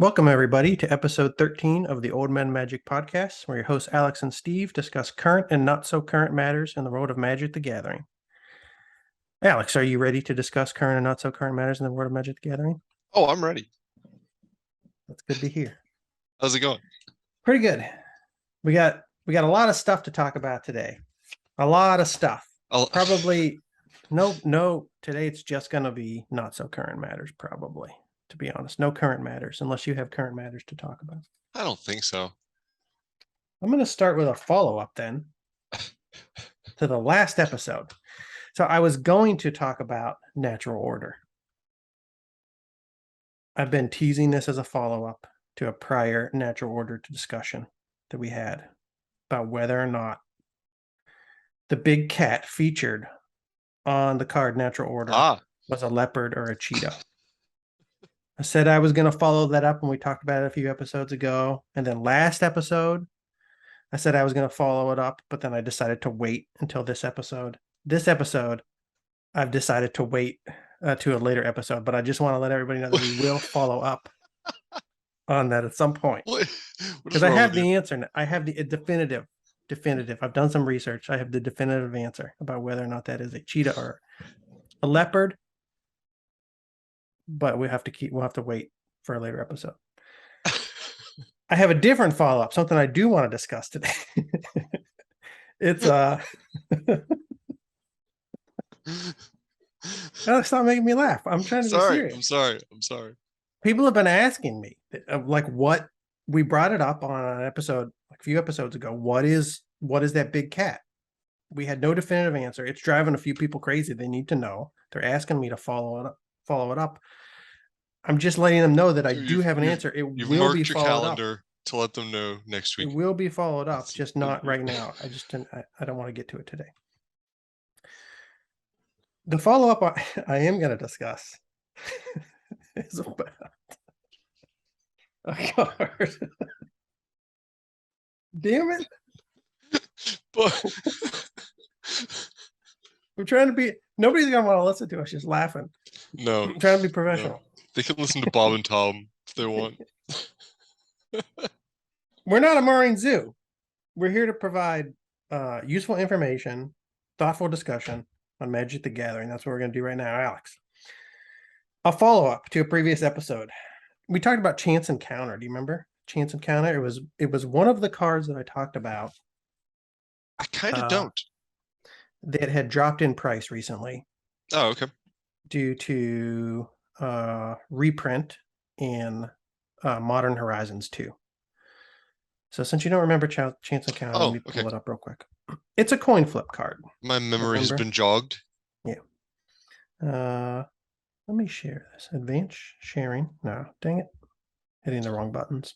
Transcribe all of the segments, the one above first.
Welcome, everybody, to episode 13 of the Old Men Magic podcast, where your hosts Alex and Steve discuss current and not so current matters in the world of Magic the Gathering. Alex, are you ready to discuss current and not so current matters in the world of Magic the Gathering? Oh, I'm ready. That's good to hear. How's it going? Pretty good. We got a lot of stuff to talk about today. A lot of stuff. Probably no. Today it's just going to be not so current matters, probably. To be honest, no current matters unless you have current matters to talk about. I don't think so. I'm going to start with a follow-up then to the last episode. So I was going to talk about natural order. I've been teasing this as a follow-up to a prior natural order discussion that we had about whether or not the big cat featured on the card natural order was a leopard or a cheetah. I said I was going to follow that up when we talked about it a few episodes ago. And then last episode, I said I was going to follow it up, but then I decided to wait until this episode. This episode, I've decided to wait to a later episode, but I just want to let everybody know that we will follow up on that at some point. Because I have the answer. I have the definitive. I've done some research. I have the definitive answer about whether or not that is a cheetah or a leopard. But we'll have to wait for a later episode. I have a different follow-up, something I do want to discuss today. It's stop making me laugh. I'm trying to be serious. I'm sorry. People have been asking me, like, what we brought it up on an episode like a few episodes ago. What is that big cat? We had no definitive answer. It's driving a few people crazy. They need to know. They're asking me to follow it up. I'm just letting them know that I do have an answer. It will be followed up. You've marked your calendar to let them know next week. It will be followed up, just not right now. I don't want to get to it today. The follow-up I am going to discuss is about a card. Damn it. We're trying to be... Nobody's going to want to listen to us just laughing. No. I'm trying to be professional. No. They can listen to Bob and Tom if they want. We're not a marine zoo. We're here to provide useful information, thoughtful discussion on Magic the Gathering. That's what we're going to do right now, Alex. A follow-up to a previous episode. We talked about Chance Encounter. Do you remember Chance Encounter? It was one of the cards that I talked about. I kind of don't. That had dropped in price recently. Oh, okay. Due to reprint in Modern Horizons 2. So since you don't remember Chance Encounter, let me pull it up real quick. It's a coin flip card. My memory has been jogged. Yeah. Let me share this. Advanced sharing. No, dang it. Hitting the wrong buttons.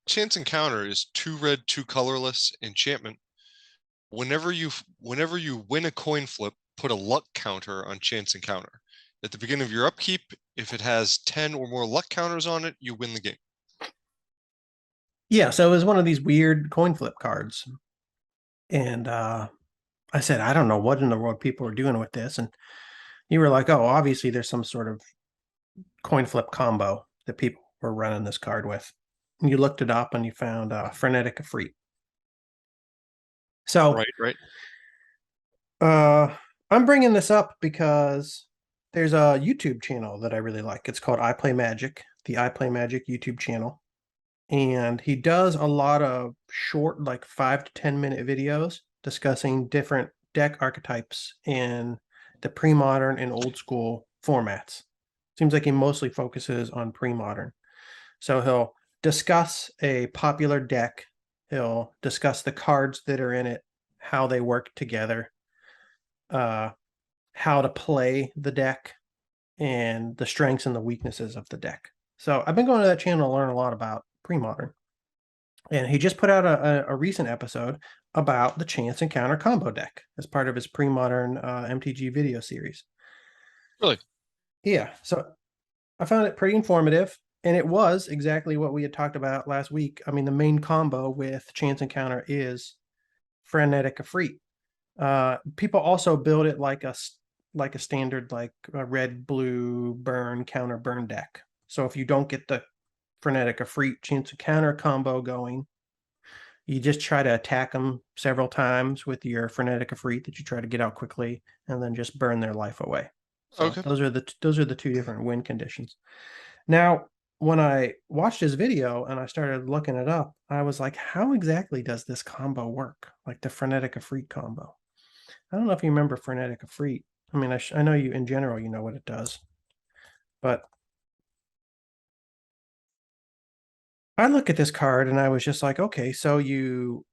Chance Encounter is 2 red, 2 colorless enchantment. Whenever you win a coin flip, put a luck counter on Chance Encounter. At the beginning of your upkeep, if it has 10 or more luck counters on it, you win the game. Yeah, so it was one of these weird coin flip cards. And I said, I don't know what in the world people are doing with this. And you were like, oh, obviously there's some sort of coin flip combo that people were running this card with. And you looked it up and you found Frenetic Efreet. So right. I'm bringing this up because there's a YouTube channel that I really like. It's called I Play Magic, the I Play Magic YouTube channel. And he does a lot of short, like 5 to 10 minute videos discussing different deck archetypes in the pre-modern and old school formats. Seems like he mostly focuses on pre-modern. So he'll discuss a popular deck. He'll discuss the cards that are in it, how they work together, how to play the deck, and the strengths and the weaknesses of the deck. So I've been going to that channel to learn a lot about pre-modern. And he just put out a recent episode about the Chance Encounter combo deck as part of his pre-modern MTG video series. Really? Yeah. So I found it pretty informative. And it was exactly what we had talked about last week. I mean, the main combo with Chance Encounter is Frenetic Efreet. People also build it like a standard, like a red, blue, burn, counter burn deck. So if you don't get the Frenetic Efreet chance encounter combo going. You just try to attack them several times with your Frenetic Efreet that you try to get out quickly, and then just burn their life away. So Okay. those are the two different win conditions. Now, when I watched his video and I started looking it up, I was like, how exactly does this combo work? Like the Frenetic Efreet combo. I don't know if you remember Frenetic Efreet. I mean, I know you in general, you know what it does. But I look at this card and I was just like, okay, so you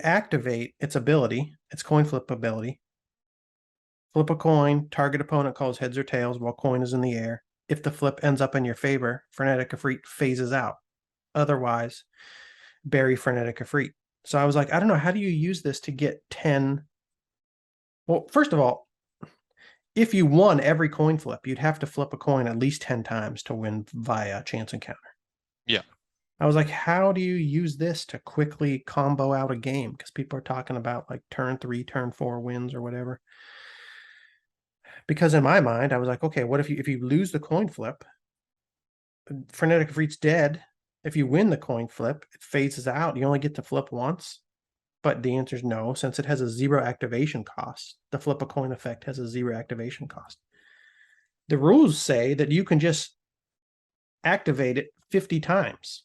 activate its ability, its coin flip ability. Flip a coin, target opponent calls heads or tails while coin is in the air. If the flip ends up in your favor, Frenetic Efreet phases out. Otherwise, bury Frenetic Efreet. So I was like, I don't know, how do you use this to get 10? Well, first of all, if you won every coin flip, you'd have to flip a coin at least 10 times to win via chance encounter. Yeah. I was like, how do you use this to quickly combo out a game? Because people are talking about like turn 3, turn 4 wins or whatever. Because in my mind, I was like, okay, what if you lose the coin flip? Frenetic Efreet's dead. If you win the coin flip, it phases out. You only get to flip once. But the answer is no, since it has a 0 activation cost. The flip a coin effect has a 0 activation cost. The rules say that you can just activate it 50 times.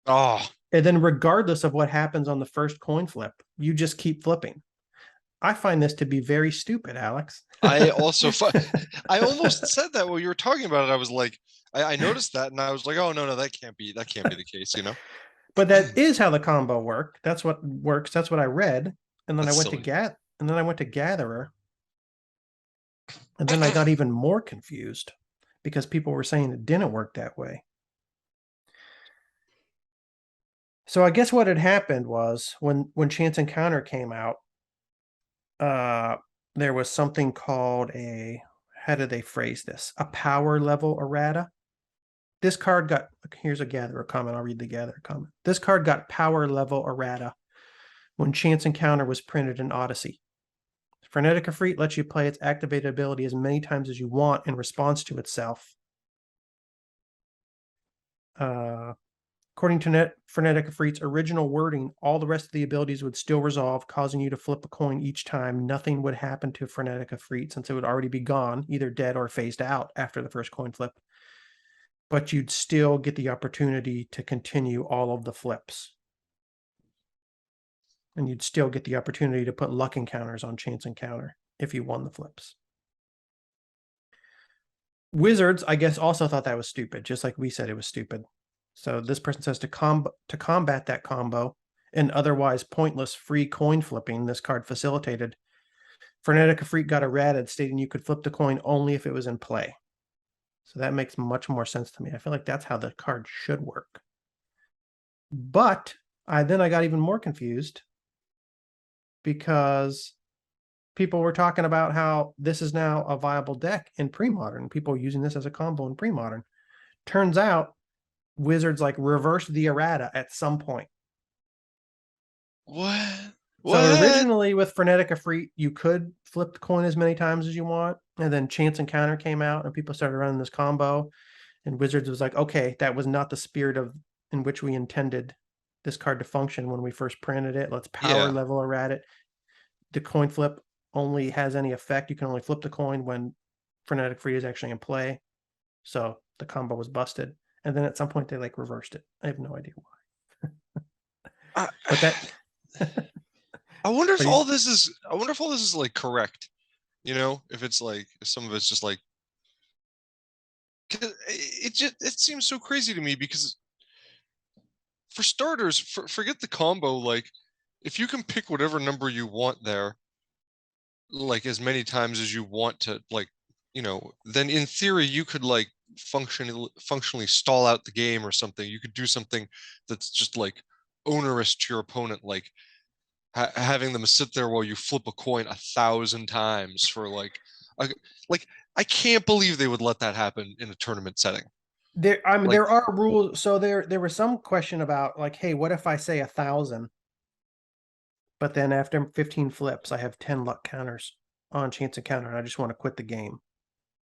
Oh, And then regardless of what happens on the first coin flip, you just keep flipping. I find this to be very stupid, Alex. I also I almost said that while you were talking about it. I was like, I noticed that, and I was like, oh no, that can't be the case, you know? But that is how the combo worked. That's what works. That's what I read. And then I That's went to silly. Gatherer. And then I got even more confused because people were saying it didn't work that way. So I guess what had happened was when Chance Encounter came out, there was something called how did they phrase this? A power level errata. This card got, here's a Gatherer comment. I'll read the Gatherer comment. This card got power level errata when Chance Encounter was printed in Odyssey. Frenetic Efreet lets you play its activated ability as many times as you want in response to itself. According to Frenetic Efreet's original wording, all the rest of the abilities would still resolve, causing you to flip a coin each time. Nothing would happen to Frenetic Efreet since it would already be gone, either dead or phased out after the first coin flip. But you'd still get the opportunity to continue all of the flips. And you'd still get the opportunity to put luck encounters on chance encounter if you won the flips. Wizards, I guess, also thought that was stupid, just like we said it was stupid. So this person says to combat that combo and otherwise pointless free coin flipping this card facilitated, Frenetic Efreet got errated, stating you could flip the coin only if it was in play. So that makes much more sense to me. I feel like that's how the card should work. But then I got even more confused because people were talking about how this is now a viable deck in pre-modern. People are using this as a combo in pre-modern. Turns out Wizards like reversed the errata at some point. What? So What? originally with Frenetic Efreet, you could flip the coin as many times as you want. And then Chance Encounter came out and people started running this combo. And Wizards was like, okay, that was not the spirit of in which we intended this card to function when we first printed it. Let's power Yeah. level errata it. The coin flip only has any effect. You can only flip the coin when Frenetic Efreet is actually in play. So the combo was busted. And then at some point they like reversed it. I have no idea why. I, But that I wonder if but you, all this is. I wonder if all this is like correct. You know, if it's like if some of it's just like. 'Cause it seems so crazy to me because for starters, forget the combo. Like, if you can pick whatever number you want there, like as many times as you want to, like, then in theory you could like functionally stall out the game or something. You could do something that's just like onerous to your opponent, like having them sit there while you flip a coin 1,000 times for a, like I can't believe they would let that happen in a tournament setting. Like, there are rules. So there was some question about like, hey, what if I say 1,000, but then after 15 flips, I have 10 luck counters on chance encounter, and I just want to quit the game.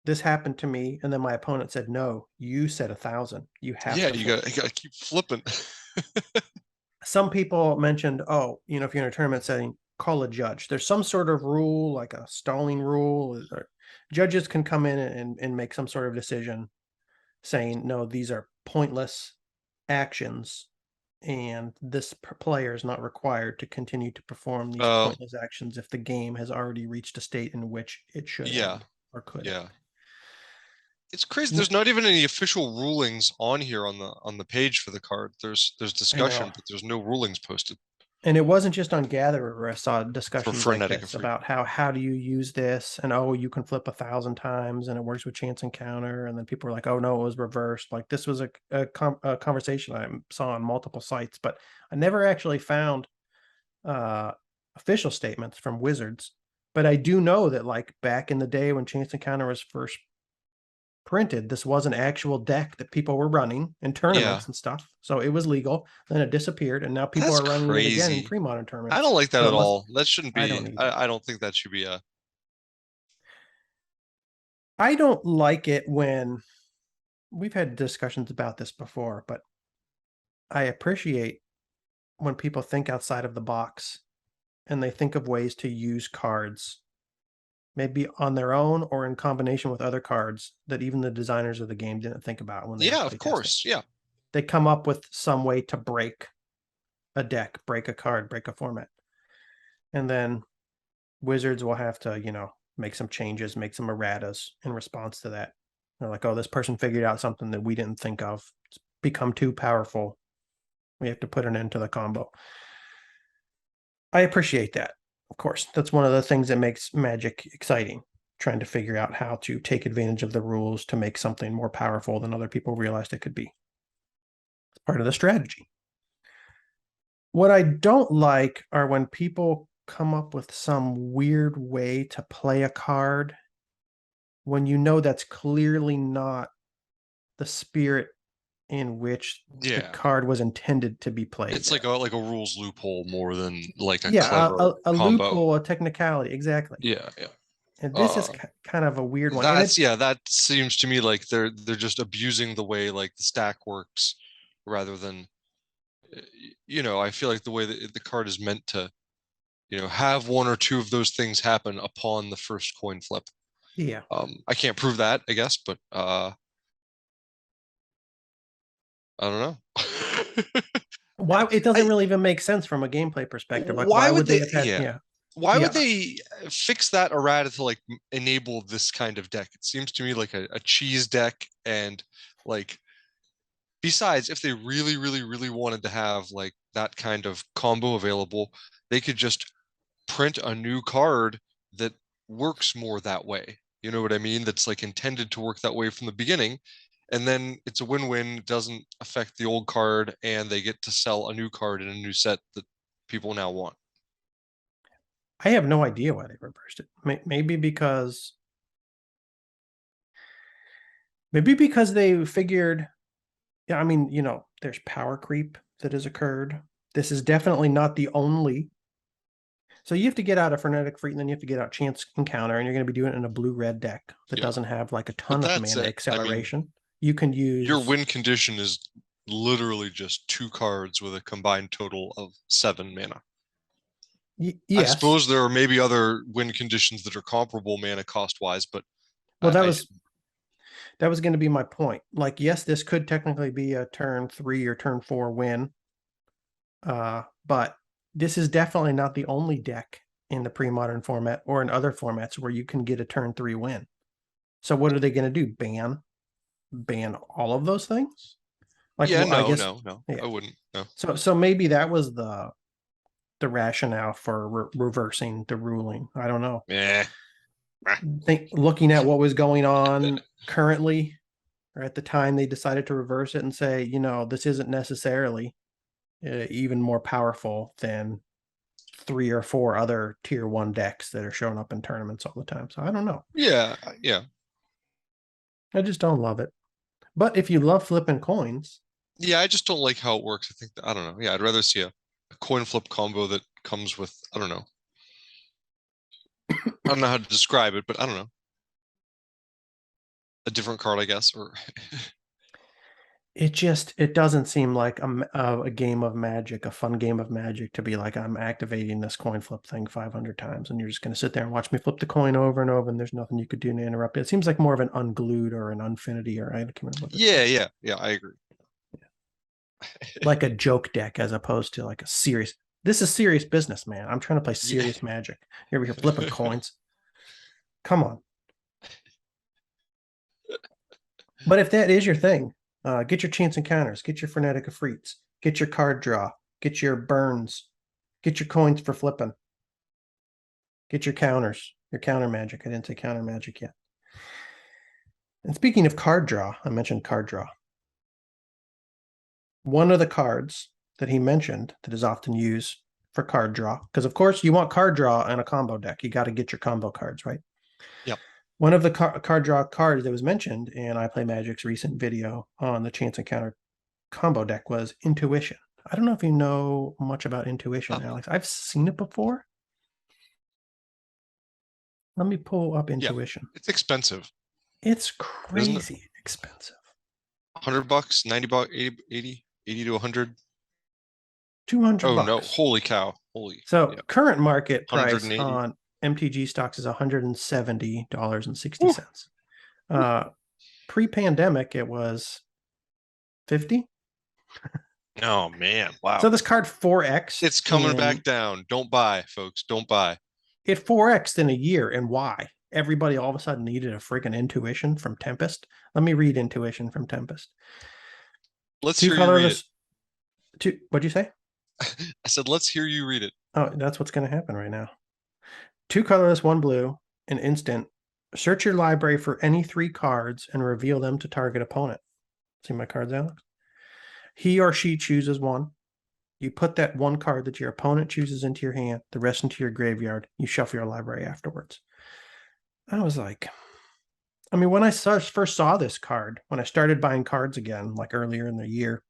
this happened to me, and then my opponent said, no, you said 1,000. You have Yeah, to you flip. gotta keep flipping. Some people mentioned, oh, if you're in a tournament setting, call a judge. There's some sort of rule, like a stalling rule. Judges can come in and make some sort of decision saying, no, these are pointless actions, and this player is not required to continue to perform these Oh, pointless actions if the game has already reached a state in which it should yeah, end or could yeah. end. It's crazy. There's not even any official rulings on here on the page for the card. There's I know. discussion, but there's no rulings posted And it wasn't just on Gatherer where I saw for discussions like Frenetic this Efreet. about how do you use this, and oh, you can flip 1,000 times and it works with chance encounter, and then people were like, oh no, it was reversed. Like this was a conversation I saw on multiple sites, but I never actually found uh official statements from Wizards. But I do know that like back in the day when chance encounter was first printed, this was an actual deck that people were running in Yeah, tournaments and stuff. So it was legal. Then it disappeared, and now people that's are running it again in crazy. pre-modern I tournaments. don't like that So it at must. all. That shouldn't I be. don't either. I don't think that should be a. I don't like it when we've had discussions about this before, but I appreciate when people think outside of the box and they think of ways to use cards, maybe on their own or in combination with other cards that even the designers of the game didn't think about when they were Yeah, of playtesting. course. Yeah, They come up with some way to break a deck, break a card, break a format. And then Wizards will have to, make some changes, make some erratas in response to that. They're like, oh, this person figured out something that we didn't think of. It's become too powerful. We have to put an end to the combo. I appreciate that. Of course, that's one of the things that makes Magic exciting, trying to figure out how to take advantage of the rules to make something more powerful than other people realized it could be. It's part of the strategy. What I don't like are when people come up with some weird way to play a card when you know that's clearly not the spirit in which the yeah. card was intended to be played It's there. like a rules loophole more than like a Yeah, clever a combo. loophole, a technicality, exactly. Yeah, yeah. And this is Uh, kind of a weird one. And that's it, yeah. That seems to me like they're just abusing the way like the stack works, rather than I feel like the way that the card is meant to have one or two of those things happen upon the first coin flip. yeah. I can't prove that, I guess, but I don't know. Why it doesn't I really even make sense from a gameplay perspective. Like, why why would would they they? have had? Yeah, Yeah, why would yeah, they fix that errata to like enable this kind of deck? It seems to me like a cheese deck, and like besides, if they really, really, really wanted to have like that kind of combo available, they could just print a new card that works more that way. You know what I mean? That's like intended to work that way from the beginning. And then it's a win-win. It doesn't affect the old card, and they get to sell a new card in a new set that people now want. I have no idea why they reversed it. Maybe because they figured. Yeah, I mean, there's power creep that has occurred. This is definitely not the only. So you have to get out a Frenetic Efreet, and then you have to get out Chance Encounter, and you're going to be doing it in a blue-red deck that Yeah. doesn't have like a But ton of that's mana it. I mean, acceleration. You can your use. win condition is literally just two cards with a combined total of 7 mana. I Yes. suppose there are maybe other win conditions that are comparable mana cost wise, but Well, that I was going to be my point. Like, yes, this could technically be a turn 3 or turn 4 win. But this is definitely not the only deck in the pre-modern format or in other formats where you can get a turn 3 win. So what are they going to do? Ban all of those things? Like, yeah, well, I no, guess, no, no, yeah. I wouldn't. No. So maybe that was the rationale for reversing the ruling. I don't know. Eh. Looking at what was going on currently, or at the time they decided to reverse it and say, this isn't necessarily even more powerful than 3 or 4 other tier 1 decks that are showing up in tournaments all the time. So I don't know. Yeah, yeah. I just don't love it. But if you love flipping coins, Yeah, I just don't like how it works. I think I don't know. Yeah, I'd rather see a coin flip combo that comes with I don't know. I don't know how to describe it, but I don't know. a different card, I guess, or it doesn't seem like a game of Magic, a fun game of Magic, to be like, I'm activating this coin flip thing 500 times and you're just going to sit there and watch me flip the coin over and over and there's nothing you could do to interrupt it. It seems like more of an Unglued or an Unfinity, or I can't remember what it's called. yeah, I agree. Like a joke deck as opposed to like a serious. This is serious business, man. I'm trying to play Yeah. serious Magic. You're over here flipping coins. Come on. But if that is your thing, get your Chance Encounters, get your Frenetic Efreets, get your card draw, get your burns, get your coins for flipping, get your counters, your counter magic. I didn't say counter magic yet. And speaking of card draw, I mentioned card draw. One of the cards that he mentioned that is often used for card draw, because of course you want card draw in a combo deck. You got to get your combo cards, right? Yep. One of the card draw cards that was mentioned in I Play Magic's recent video on the Chance Encounter combo deck was Intuition. I don't know if you know much about Intuition, Alex. I've seen it before. Let me pull up Intuition. It's expensive. It's Isn't it? crazy expensive. $100, 90 bucks, 80 to 100. 200 Oh bucks. no, holy cow. Holy. So current market price 180. on MTG Stocks is $170.60. Pre-pandemic, it was 50. Oh man, wow. So this card 4x. It's coming back down. Don't buy, folks. Don't buy. It 4x'd in a year. And why? Everybody all of a sudden needed a freaking Intuition from Tempest. Let me read Intuition from Tempest. Let's hear you read it. What'd you say? I said, let's hear you read it. Oh, that's what's going to happen right now. 2 colorless, 1 blue, an instant. Search your library for any 3 cards and reveal them to target opponent. See my cards, Alex? He or she chooses one. You put that one card that your opponent chooses into your hand, the rest into your graveyard. You shuffle your library afterwards. I was like, I mean, when I first saw this card, when I started buying cards again, like earlier in the year,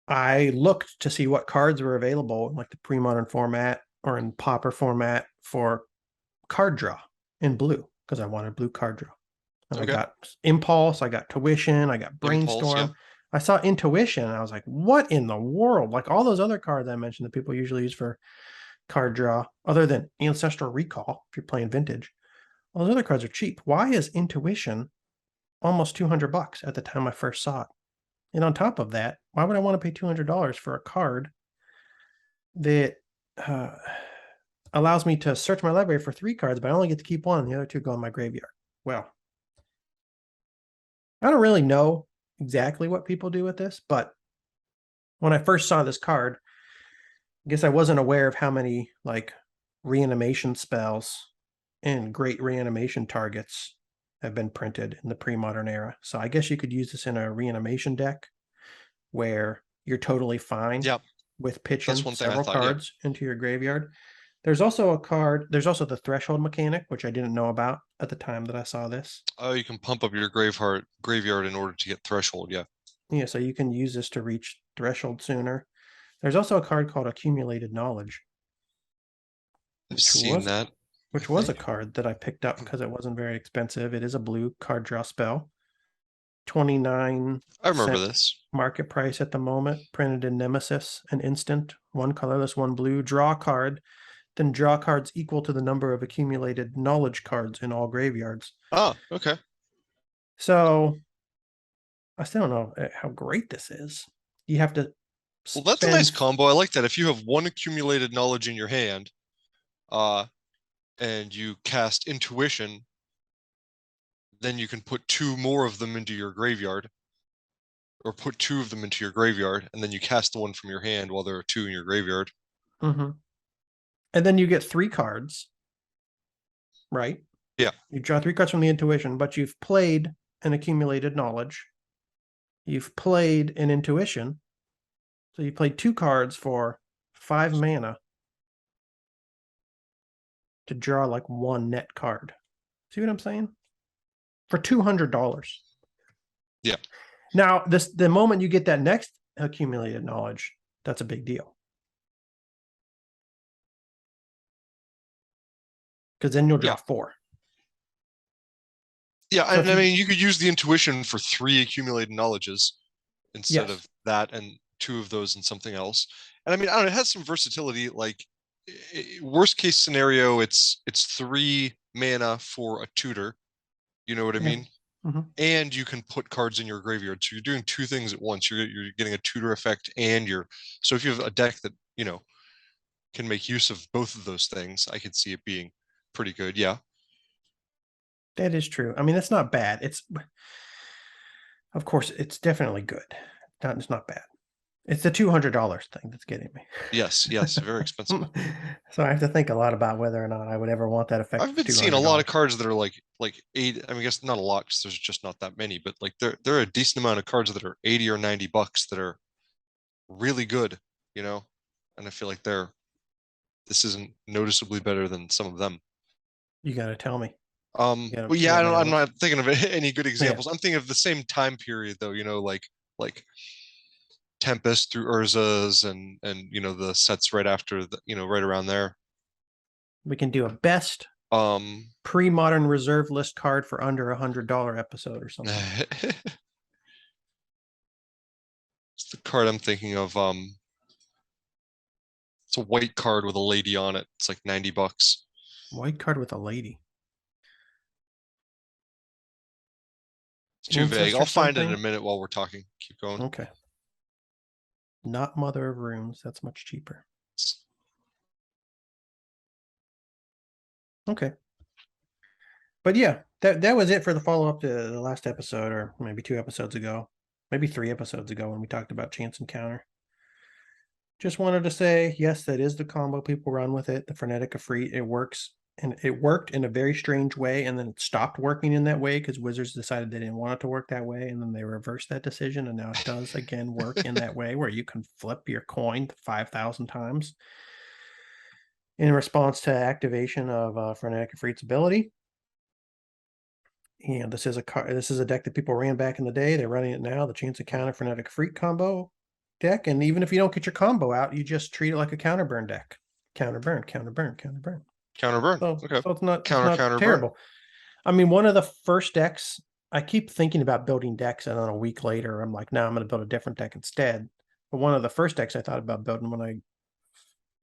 I looked to see what cards were available in like the pre-modern format or in Pauper format for card draw in blue, because I wanted blue card draw. And I got Impulse, I got Tuition, I got Brainstorm. I saw Intuition, and I was like, what in the world? Like all those other cards I mentioned that people usually use for card draw, other than Ancestral Recall, if you're playing Vintage, all those other cards are cheap. Why is Intuition almost 200 bucks at the time I first saw it? And on top of that, why would I want to pay $200 for a card that allows me to search my library for 3 cards, but I only get to keep 1 and the other 2 go in my graveyard? Well, I don't really know exactly what people do with this, but when I first saw this card, I guess I wasn't aware of how many like reanimation spells and great reanimation targets have been printed in the pre-modern era. So I guess you could use this in a reanimation deck where you're totally fine with pitching several cards into your graveyard. There's also the threshold mechanic, which I didn't know about at the time that I saw this. Oh, you can pump up your graveyard in order to get threshold, Yeah, so you can use this to reach threshold sooner. There's also a card called Accumulated Knowledge. I've seen that. Which was a card that I picked up because it wasn't very expensive. It is a blue card draw spell. 29. I remember this. Market price at the moment. Printed in Nemesis. An instant. 1 colorless, 1 blue. Draw a card. Then draw cards equal to the number of accumulated knowledge cards in all graveyards. Oh, okay. So I still don't know how great this is. You have to. Well, that's a nice combo. I like that. If you have 1 accumulated knowledge in your hand, and you cast Intuition, then you can put 2 more of them into your graveyard, or put 2 of them into your graveyard, and then you cast the 1 from your hand while there are 2 in your graveyard. Mm-hmm. And then you get 3 cards, right? Yeah. You draw 3 cards from the Intuition, but you've played an accumulated knowledge. You've played an Intuition. So you played 2 cards for 5 mana to draw like 1 net card. See what I'm saying? For $200. Yeah. Now, the moment you get that next accumulated knowledge, that's a big deal. Because then you'll draw 4. Yeah, So and if I you, mean, you could use the intuition for 3 accumulated knowledges instead yes, of that and 2 of those and something else. And I mean, I don't know, it has some versatility. Like, worst case scenario, it's 3 mana for a tutor. You know what I yeah. mean? Hmm. And you can put cards in your graveyard. So you're doing 2 things at once. You're getting a tutor effect and you're so if you have a deck that, can make use of both of those things, I could see it being pretty good. Yeah. That is true. I mean, it's not bad. It's, of course, it's definitely good. It's not bad. It's the $200 thing that's getting me. Yes, yes, very expensive. So I have to think a lot about whether or not I would ever want that effect I've for been seeing a lot of $200. cards that are like 8. I mean, I guess not a lot because there's just not that many, but like there are a decent amount of cards that are 80 or $90 that are really good, you know? And I feel like this isn't noticeably better than some of them. You got to tell me. Well, You yeah, got better I'm ones. not thinking of any good Yeah, examples. I'm thinking of the same time period though, like Tempest through Urza's and the sets right after right around there. we can do a best Um, pre-modern reserve list card for under $100 episode or something. it's the card I'm thinking of. It's a white card with a lady on it. It's like $90. White card with a lady. It's too vague. Ancestor I'll find it in a something. minute while we're talking. Keep going. Okay. Not Mother of Runes. That's much cheaper. Okay. But yeah, that was it for the follow up to the last episode, or maybe 2 episodes ago, maybe 3 episodes ago when we talked about Chance Encounter. Just wanted to say, yes, that is the combo people run with it. The Frenetic Efreet, it works, and it worked in a very strange way, and then it stopped working in that way because Wizards decided they didn't want it to work that way, and then they reversed that decision, and now it does again work in that way where you can flip your coin 5,000 times in response to activation of Frenetic Efreet's ability. And this is a deck that people ran back in the day. They're running it now. The Chance Encounter Frenetic Efreet combo deck. And even if you don't get your combo out, you just treat it like a counter burn deck. Counter burn, counter burn, counter burn. Counter burn. So Okay. so it's Counter not counter burn. terrible. I mean, one of the first decks, I keep thinking about building decks, and then a week later, I'm like, no, I'm going to build a different deck instead. But one of the first decks I thought about building when I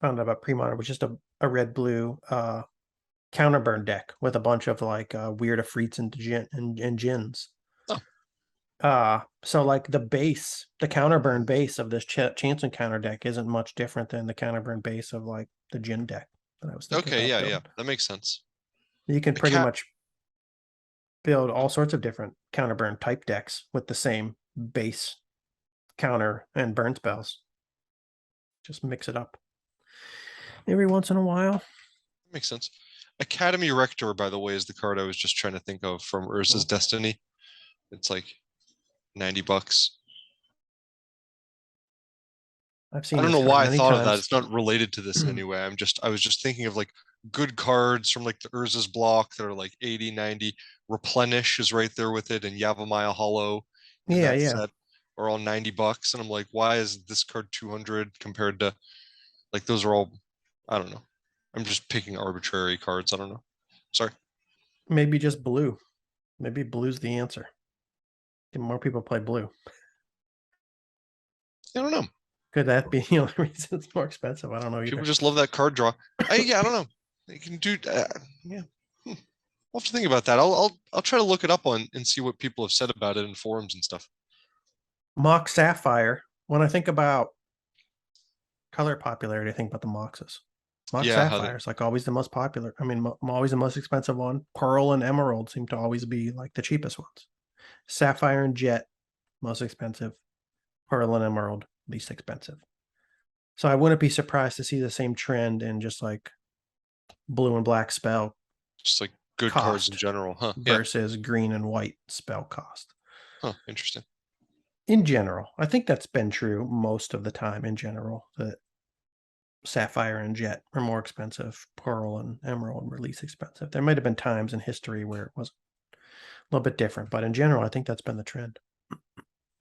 found out about pre-modern was just a red blue counterburn deck with a bunch of like weird Efreets and Jins. Oh. So like the counterburn base of this Chance Encounter deck isn't much different than the counterburn base of like the Jin deck that I was thinking Okay. about Yeah. Yeah. building. That makes sense. You can A pretty cat. much build all sorts of different counterburn type decks with the same base counter and burn spells. Just mix it up every once in a while. Makes sense. Academy Rector, by the way, is the card I was just trying to think of from Urza's Destiny. It's like $90. I've I seen don't this know card why I many thought of that. times. It's not related to this in any way. I was just thinking of like good cards from like the Urza's block that are like 80, 90. Replenish is right there with it, and Yavimaya Hollow in Yeah, that yeah. set are all $90. And I'm like, why is this card 200 compared to like those are all, I don't know. I'm just picking arbitrary cards. I don't know. Sorry. Maybe just blue. Maybe blue's the answer. More people play blue. I don't know. Could that be the only reason it's more expensive? I don't know People either. just love that card draw. Yeah, I don't know. They can do. Yeah, I'll have to think about that. I'll try to look it up on and see what people have said about it in forums and stuff. Mox Sapphire. When I think about color popularity, I think about the Moxes. Mox Yeah, how they Sapphire is like always the most popular. I mean, always the most expensive one. Pearl and Emerald seem to always be like the cheapest ones. Sapphire and Jet, most expensive. Pearl and Emerald, least expensive. So I wouldn't be surprised to see the same trend in just like blue and black spell just like good cards in cost general, huh? Yeah, versus green and white spell cost. huh? Interesting. In general, I think that's been true most of the time in general, that Sapphire and Jet are more expensive. Pearl and Emerald were least expensive. There might have been times in history where it was a little bit different, but in general, I think that's been the trend.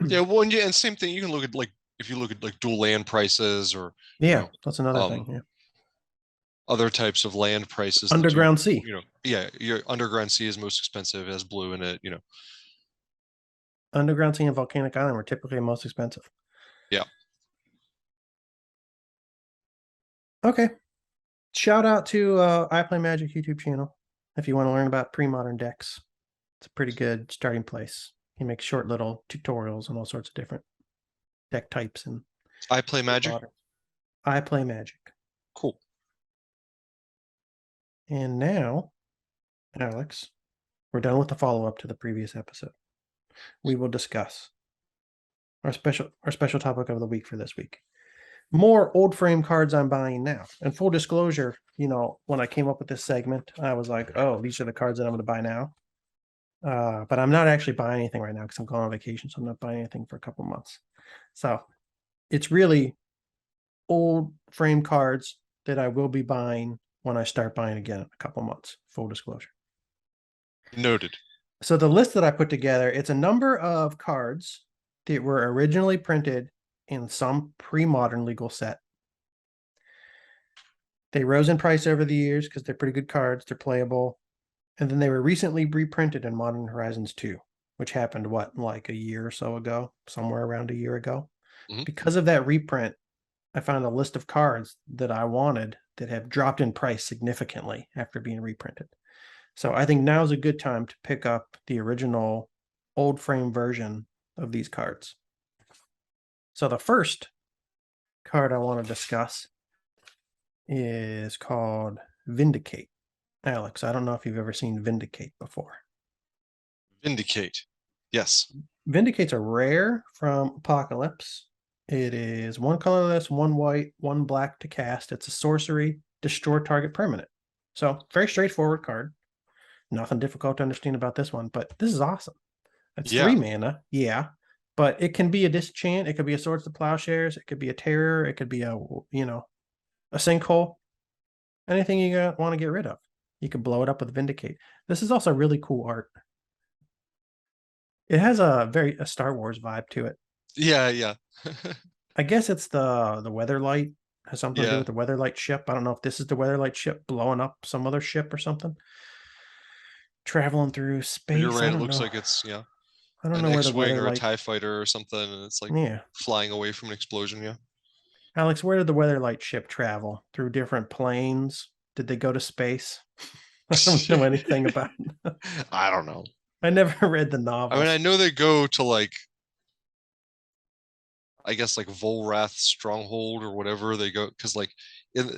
Yeah, well, and same thing. You can look at like if you look at like dual land prices or Yeah, that's another thing. um Yeah. other types of land prices that do, Underground Sea. yeah, your underground sea is most expensive, as blue in it, Underground Sea and Volcanic Island were typically most expensive. Yeah. Okay. Shout out to I Play Magic YouTube channel if you want to learn about pre-modern decks. It's a pretty good starting place. He makes short little tutorials on all sorts of different deck types and I Play Magic. modern. I Play Magic. Cool. And now, Alex, we're done with the follow-up to the previous episode. We will discuss our special topic of the week for this week. More old frame cards I'm buying now. And full disclosure, when I came up with this segment, I was like, oh, these are the cards that I'm going to buy now. But I'm not actually buying anything right now because I'm going on vacation, so I'm not buying anything for a couple months. So it's really old frame cards that I will be buying when I start buying again in a couple months. Full disclosure. Noted. So the list that I put together, it's a number of cards that were originally printed in some pre-modern legal set. They rose in price over the years because they're pretty good cards. They're playable. And then they were recently reprinted in Modern Horizons 2, which happened, like a year or so ago, somewhere around a year ago. Mhm. Because of that reprint, I found a list of cards that I wanted that have dropped in price significantly after being reprinted. So I think now is a good time to pick up the original old frame version of these cards. So the first card I want to discuss is called Vindicate. Alex, I don't know if you've ever seen Vindicate before. Vindicate. Yes. Vindicate's a rare from Apocalypse. It is one colorless, one white, one black to cast. It's a sorcery, destroy target permanent. So very straightforward card. Nothing difficult to understand about this one, but this is awesome. It's 3 mana, yeah. But it can be a disenchant, it could be a Swords to Plowshares, it could be a terror, it could be a sinkhole. Anything you want to get rid of. You can blow it up with Vindicate. This is also really cool art. It has a Star Wars vibe to it. Yeah. I guess it's the Weatherlight. Has something to do with the Weatherlight ship. I don't know if this is the Weatherlight ship blowing up some other ship or something. Traveling through space. You're right. I it don't looks know. like it's I don't an know where the X-wing or a Weatherlight. TIE fighter or something, and it's like flying away from an explosion. Yeah. Alex, where did the Weatherlight ship travel? Through different planes? Did they go to space? I don't know anything about it. I don't know. I never read the novels. I mean, I know they go to I guess Volrath Stronghold or whatever they go, because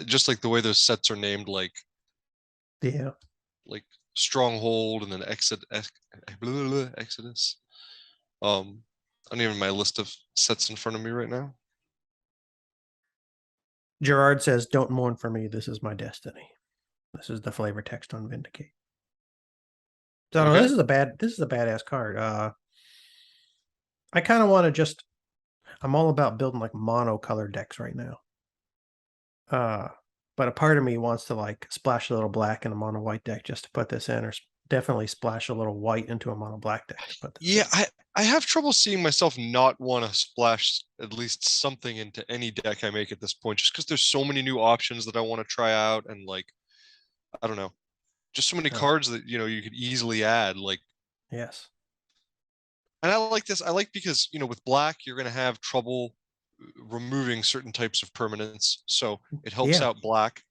just like the way those sets are named, yeah, Stronghold and then Exodus. I don't even have my list of sets in front of me right now. Gerard says, "Don't mourn for me. This is my destiny." This is the flavor text on Vindicate. So okay. This is a badass card. I kind of want to I'm all about building monocolor decks right now. But a part of me wants to splash a little black in a mono white deck just to put this in, or definitely splash a little white into a mono black deck to put this in. I have trouble seeing myself not want to splash at least something into any deck I make at this point, just because there's so many new options that I want to try out, and I don't know, just so many cards that you could easily add. Yes. And I like this. I like because with black you're going to have trouble removing certain types of permanents, so it helps out black.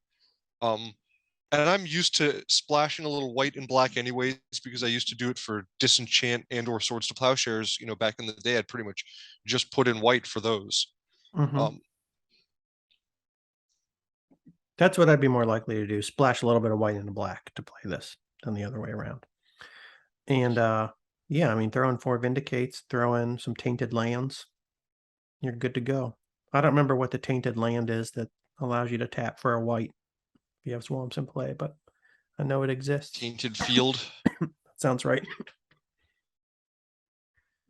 And I'm used to splashing a little white and black anyways, because I used to do it for Disenchant and or Swords to Plowshares. Back in the day, I'd pretty much just put in white for those. That's what I'd be more likely to do. Splash a little bit of white into black to play this than the other way around. And yeah, I mean, throw in 4 Vindicates, throw in some Tainted Lands. You're good to go. I don't remember what the Tainted Land is that allows you to tap for a white if you have Swamps in play, but I know it exists. Tainted Field. Sounds right.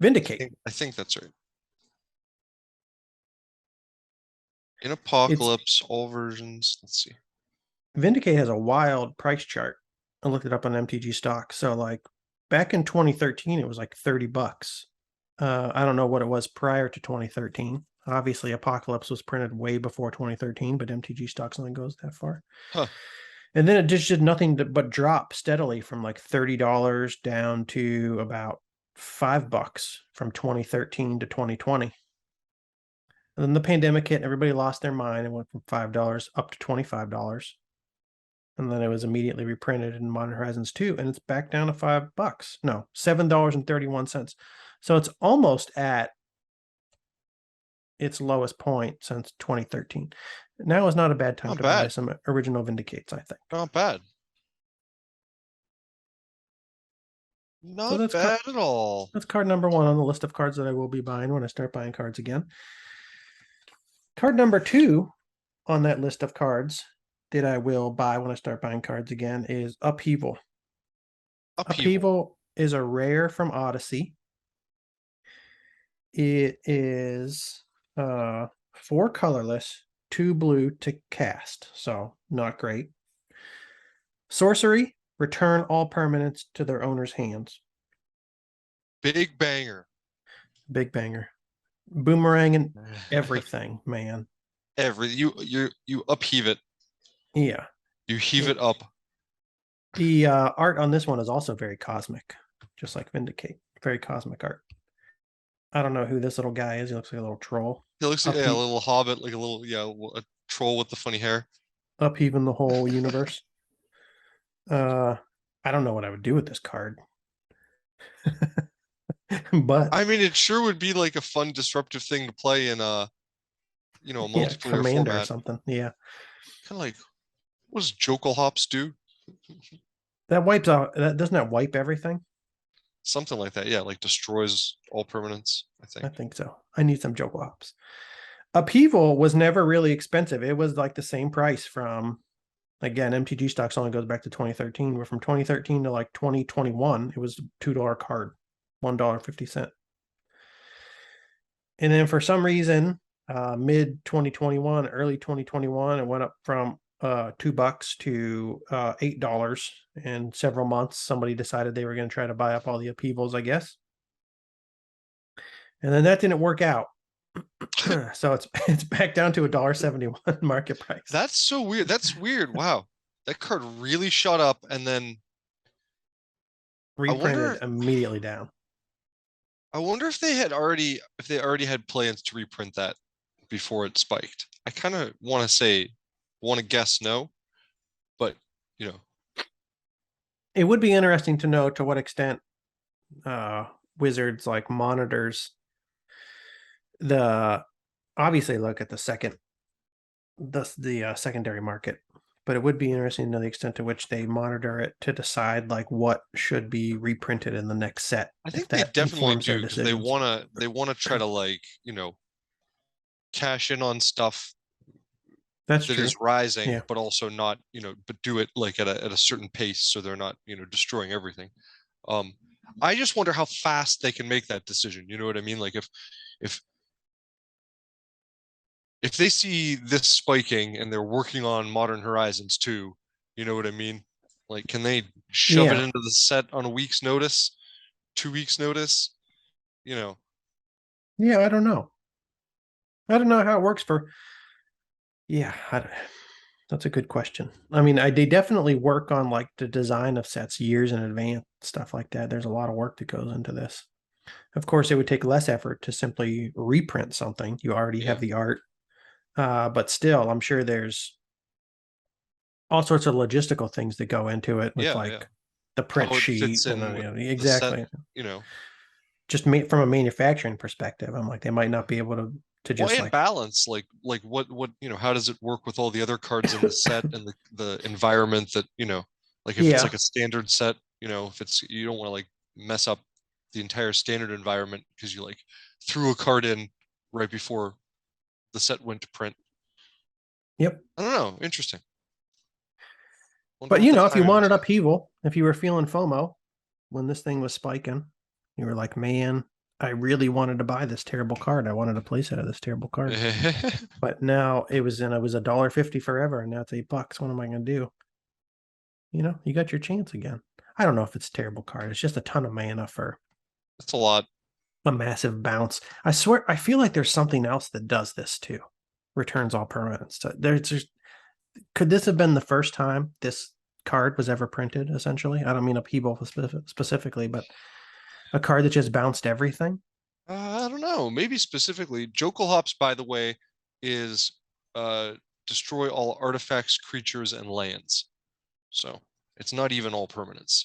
Vindicate. I think that's right. In Apocalypse, all versions. Let's see. Vindicate has a wild price chart. I looked it up on MTG Stock. So back in 2013, it was $30. I don't know what it was prior to 2013. Obviously, Apocalypse was printed way before 2013, but MTG Stocks only goes that far. Huh. And then it just did nothing but drop steadily from like $30 down to about $5 from 2013 to 2020. And then the pandemic hit, and everybody lost their mind and went from $5 up to $25. And then it was immediately reprinted in Modern Horizons 2, and it's back down to $5. No, $7.31. So it's almost at its lowest point since 2013. Now is not a bad time Not to buy bad. some original Vindicates, I think. Not bad. So Not bad at all. that's card number 1 on the list of cards that I will be buying when I start buying cards again. Card number 2 on that list of cards that I will buy when I start buying cards again is Upheaval. Upheaval is a rare from Odyssey. It is 4 colorless, 2 blue to cast, so not great. Sorcery, return all permanents to their owner's hands. Big banger. Big banger. Boomerang and everything, man. You upheave it. Yeah. You heave it up. The art on this one is also very cosmic, just like Vindicate. Very cosmic art. I don't know who this little guy is. He looks like a little troll. He looks like a little hobbit, like a little a troll with the funny hair. Upheaving the whole universe. I don't know what I would do with this card. But I mean, it sure would be like a fun disruptive thing to play in a multiplayer Commander format. or something. Yeah. Kind of like, what does Jokel Hops do? That wipes out. Doesn't that wipe everything? Something like that. Yeah, like destroys all permanents, I think so. I need some Jokel Hops. Upheaval was never really expensive. It was like the same price from, again, MTG Stocks only goes back to 2013. But from 2013 to like 2021, it was a $2 card, $1.50. And then for some reason, mid 2021, early 2021, it went up from $2 to $8 in several months. Somebody decided they were going to try to buy up all the upheavals, I guess. And then that didn't work out. So it's back down to $1.71 market price. That's so weird. That's weird. Wow. That card really shot up and then reprinted immediately down. I wonder if they already had plans to reprint that before it spiked. I kind of want to guess no, but it would be interesting to know to what extent Wizards like monitors obviously look at the secondary market, but it would be interesting to know the extent to which they monitor it to decide like what should be reprinted in the next set. I think they definitely do because they want to try to cash in on stuff that is rising, but also not, but do it like at a certain pace so they're not, destroying everything. I just wonder how fast they can make that decision. You know what I mean? Like if they see this spiking and they're working on Modern Horizons 2, you know what I mean? Like, can they shove it into the set on a week's notice, 2 weeks notice? Yeah, I don't know. I don't know how it works for. Yeah, that's a good question. I mean, they definitely work on like the design of sets years in advance, stuff like that. There's a lot of work that goes into this. Of course, it would take less effort to simply reprint something. You already have the art. But still, I'm sure there's all sorts of logistical things that go into it with the print sheet and exactly. Set, just from a manufacturing perspective, I'm like, they might not be able to just like balance like what how does it work with all the other cards in the set and the environment that like if it's like a standard set, if it's you don't want to like mess up the entire standard environment because you like threw a card in right before the set went to print. Yep. I don't know. Interesting. But if you wanted upheaval, if you were feeling FOMO when this thing was spiking, you were like, man, I really wanted to buy this terrible card. I wanted a place out of this terrible card. But now it was $1.50 forever, and now it's $8. What am I going to do? You got your chance again. I don't know if it's a terrible card. It's just a ton of mana for. It's a lot. a massive bounce. I swear, I feel like there's something else that does this too. Returns all permanents. Could this have been the first time this card was ever printed, essentially? I don't mean upheaval specifically, but a card that just bounced everything. I don't know. Maybe specifically, Jokel Hops, by the way, is destroy all artifacts, creatures, and lands. So it's not even all permanents.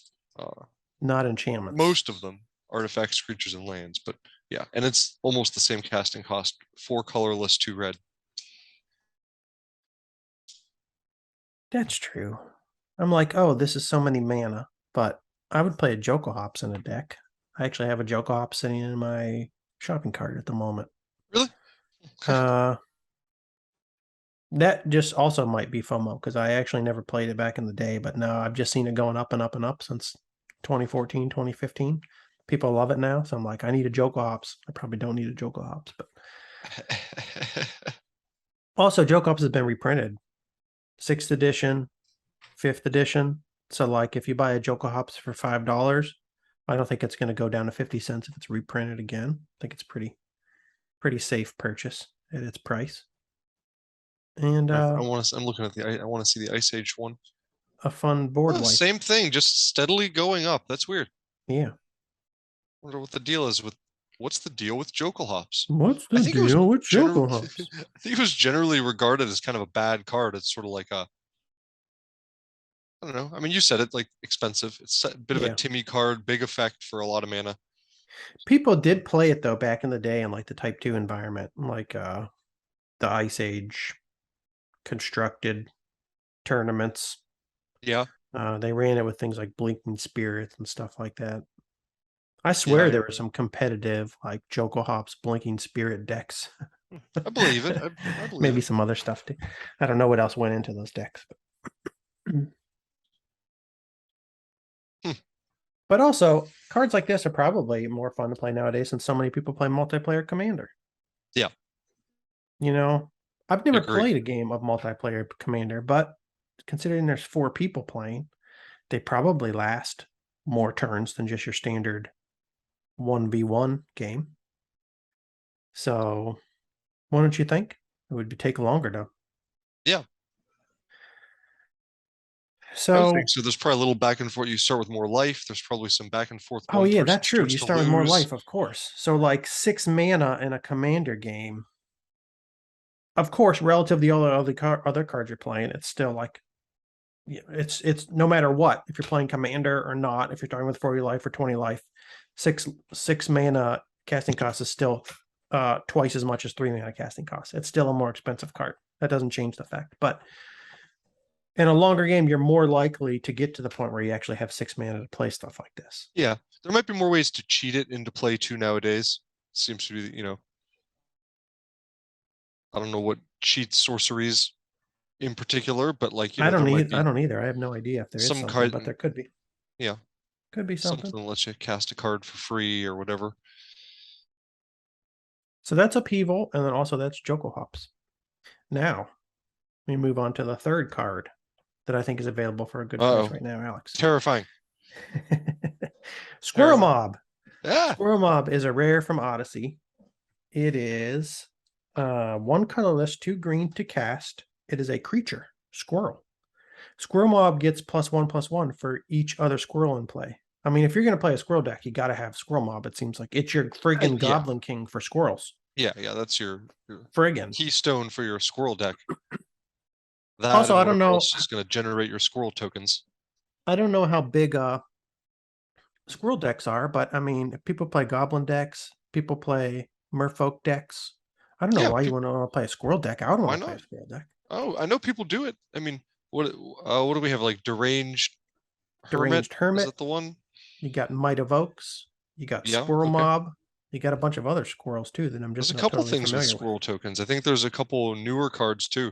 Not enchantments. Most of them, artifacts, creatures, and lands. But yeah, and it's almost the same casting cost. 4 colorless, 2 red. That's true. I'm like, oh, this is so many mana, but I would play a Jokel Hops in a deck. I actually have a Jokel Hop sitting in my shopping cart at the moment. Really? That just also might be FOMO because I actually never played it back in the day, but now I've just seen it going up and up and up since 2014, 2015. People love it now, so I'm like, I need a Jokel Hops. I probably don't need a Jokel Hops, but also Jokel Hops has been reprinted. 6th edition, 5th edition. So like if you buy a Jokel Hops for $5, I don't think it's going to go down to 50 cents if it's reprinted again. I think it's pretty safe purchase at its price. And I'm looking at I want to see the Ice Age one. A fun board wipe. Same thing, just steadily going up. That's weird. Yeah. Wonder what the deal is with. What's the deal with Jokel Hops? What's the deal with Jokel Hops? I think it was generally regarded as kind of a bad card. It's sort of like a, I don't know. I mean, you said it, like expensive. It's a bit of a Timmy card, big effect for a lot of mana. People did play it though back in the day in like the Type 2 environment, like the Ice Age constructed tournaments. Yeah. They ran it with things like Blinking Spirits and stuff like that. I swear there were some competitive like Jokel Hops Blinking Spirit decks. I believe it. I believe Maybe it. some other stuff too. I don't know what else went into those decks. But also, cards like this are probably more fun to play nowadays since so many people play multiplayer Commander. Yeah. You know, I've never played a game of multiplayer Commander, but considering there's 4 people playing, they probably last more turns than just your standard 1v1 game. So, why don't you think? It would take longer to. Yeah. So there's probably a little back and forth. You start with more life. There's probably some back and forth. Oh yeah, that's true. You start with more life, of course. So like 6 mana in a Commander game. Of course, relative to the other cards you're playing, it's still like, it's no matter what. If you're playing Commander or not, if you're starting with 40 life or 20 life, six mana casting cost is still twice as much as 3 mana casting cost. It's still a more expensive card. That doesn't change the fact, but in a longer game, you're more likely to get to the point where you actually have 6 mana to play stuff like this. Yeah, there might be more ways to cheat it into play too nowadays. Seems to be, I don't know what cheat sorceries in particular, but like, I don't either. I have no idea if there is something, but there could be. Yeah. Could be something. Something that lets you cast a card for free or whatever. So that's Upheaval, and then also that's Jokel Hops. Now, we move on to the third card that I think is available for a good price right now, Alex. Terrifying. Squirrel Mob. Yeah. Squirrel Mob is a rare from Odyssey. It is 1 colorless, 2 green to cast. It is a creature, squirrel. Squirrel Mob gets +1/+1 for each other squirrel in play. I mean, if you're going to play a squirrel deck, you got to have Squirrel Mob. It seems like it's your friggin' Goblin King for squirrels. Yeah, that's your friggin' keystone for your squirrel deck. That also, I don't know. It's just going to generate your squirrel tokens. I don't know how big squirrel decks are, but I mean, if people play Goblin decks, people play Merfolk decks. I don't know why you want to play a squirrel deck. I would want to play a squirrel deck. Oh, I know people do it. I mean, what do we have? Like Deranged Hermit? Is that the one? You got Might of Oaks. You got Squirrel Mob. You got a bunch of other squirrels too that I'm just There's a couple things with squirrel tokens. I think there's a couple newer cards too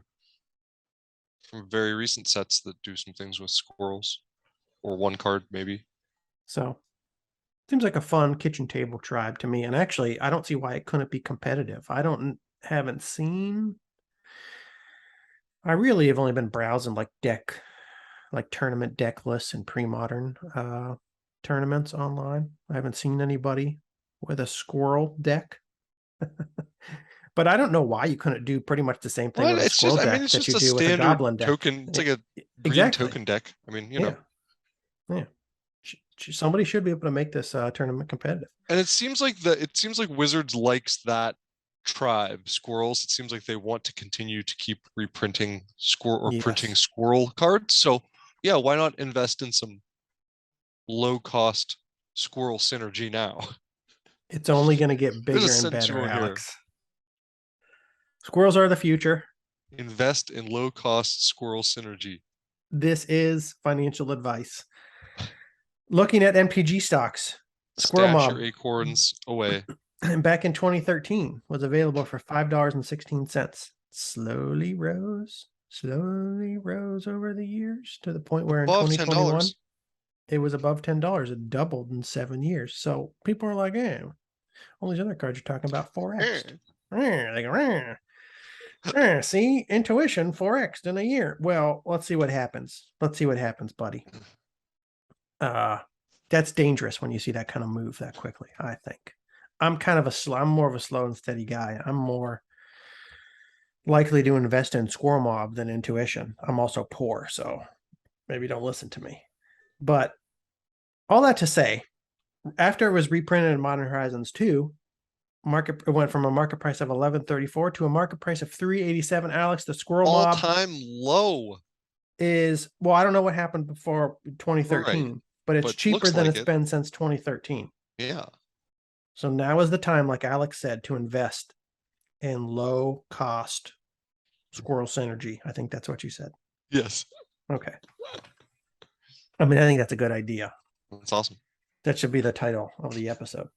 from very recent sets that do some things with squirrels, or 1 card maybe. So seems like a fun kitchen table tribe to me. And actually, I don't see why it couldn't be competitive. Haven't seen. I really have only been browsing like tournament deck lists and pre-modern tournaments online. I haven't seen anybody with a squirrel deck. But I don't know why you couldn't do pretty much the same thing Well, with a it's just, squirrel I mean, deck it's that just you a do with a standard goblin deck. token. It's like a green Exactly. token deck. I mean, Yeah. Yeah. Somebody should be able to make this tournament competitive. And it seems like Wizards likes that tribe, squirrels. It seems like they want to continue to keep reprinting printing Yes. squirrel cards. So yeah, why not invest in some low cost squirrel synergy now? It's only going to get There's a bigger and sentence you better, won't hear. Alex. Squirrels are the future. Invest in low cost squirrel synergy. This is financial advice. Looking at MTG stocks, Squirrel Stash Mob your acorns away. back in 2013 was available for $5.16. Slowly rose over the years to the point where in Above 2021 $10. it was above $10. It doubled in 7 years. So people are like, all these other cards are talking about 4x. They go, see, intuition 4x in a year. Well, let's see what happens. Buddy. That's dangerous when you see that kind of move that quickly, I think. I'm more of a slow and steady guy. I'm more likely to invest in Squirrel Mob than intuition. I'm also poor, so maybe don't listen to me. But all that to say, after it was reprinted in Modern Horizons 2, it went from a market price of $11.34 to a market price of $3.87. Alex, the Squirrel Mob All-time low. is, well, I don't know what happened before 2013, Right. but it's But cheaper looks than like it's it. been since 2013. Yeah. So now is the time, like Alex said, to invest in low cost squirrel synergy. I think that's what you said. Yes. Okay. I mean, I think that's a good idea. That's awesome. That should be the title of the episode.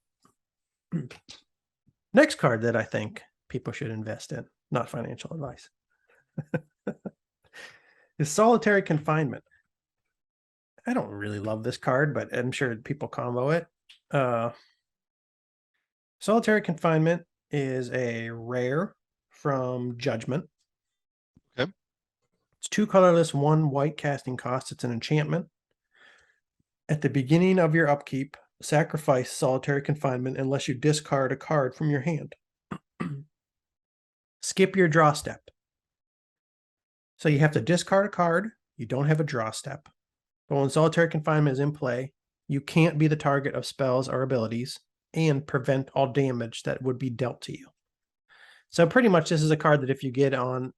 Next card that I think people should invest in, not financial advice, is Solitary Confinement. I don't really love this card, but I'm sure people combo it. Solitary Confinement is a rare from Judgment. Okay. It's 2 colorless, 1 white casting cost. It's an enchantment. At the beginning of your upkeep, sacrifice Solitary Confinement unless you discard a card from your hand. Skip your draw step. So you have to discard a card. You don't have a draw step. But when Solitary Confinement is in play, you can't be the target of spells or abilities and prevent all damage that would be dealt to you. So pretty much this is a card that if you get onto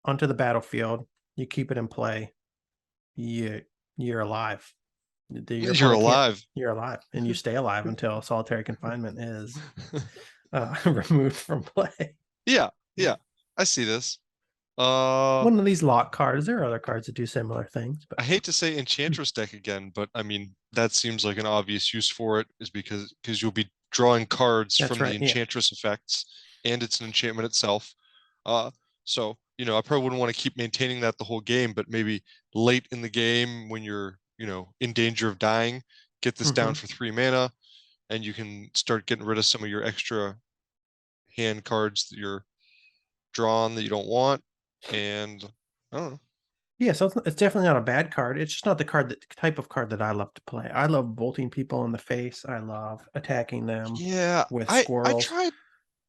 the battlefield, you keep it in play, you're alive. You're alive. You're alive, and you stay alive until Solitary Confinement is removed from play. Yeah. I see this. One of these lock cards. There are other cards that do similar things, but I hate to say Enchantress Deck again, but I mean that seems like an obvious use for it is because you'll be drawing cards that's from the right. Yeah. Enchantress effects, and it's an enchantment itself. So I probably wouldn't want to keep maintaining that the whole game, but maybe late in the game when you're in danger of dying, get this down for 3 mana, and you can start getting rid of some of your extra hand cards that you're drawn that you don't want, and I don't know. Yeah, so it's definitely not a bad card. It's just not the type of card that I love to play. I love bolting people in the face. I love attacking them Yeah, with I squirrels. tried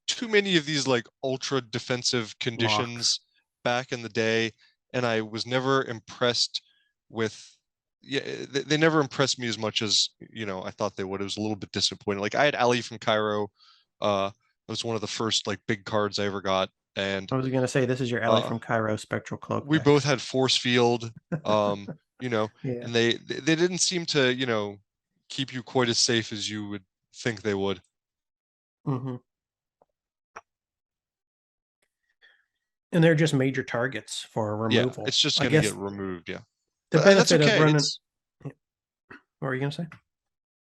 too many of these like ultra defensive conditions back in the day, and I was never impressed with. Yeah, they never impressed me as much as I thought they would. It was a little bit disappointing. Like I had Ali from Cairo. It was one of the first like big cards I ever got, and I was gonna say this is your Ellie from Cairo Spectral Cloak. we both decks. had force field. Yeah. And they didn't seem to keep you quite as safe as you would think they would. And they're just major targets for removal. Yeah, it's just I going to guess get removed. Yeah, the but that's benefit of okay. running. What were you gonna say?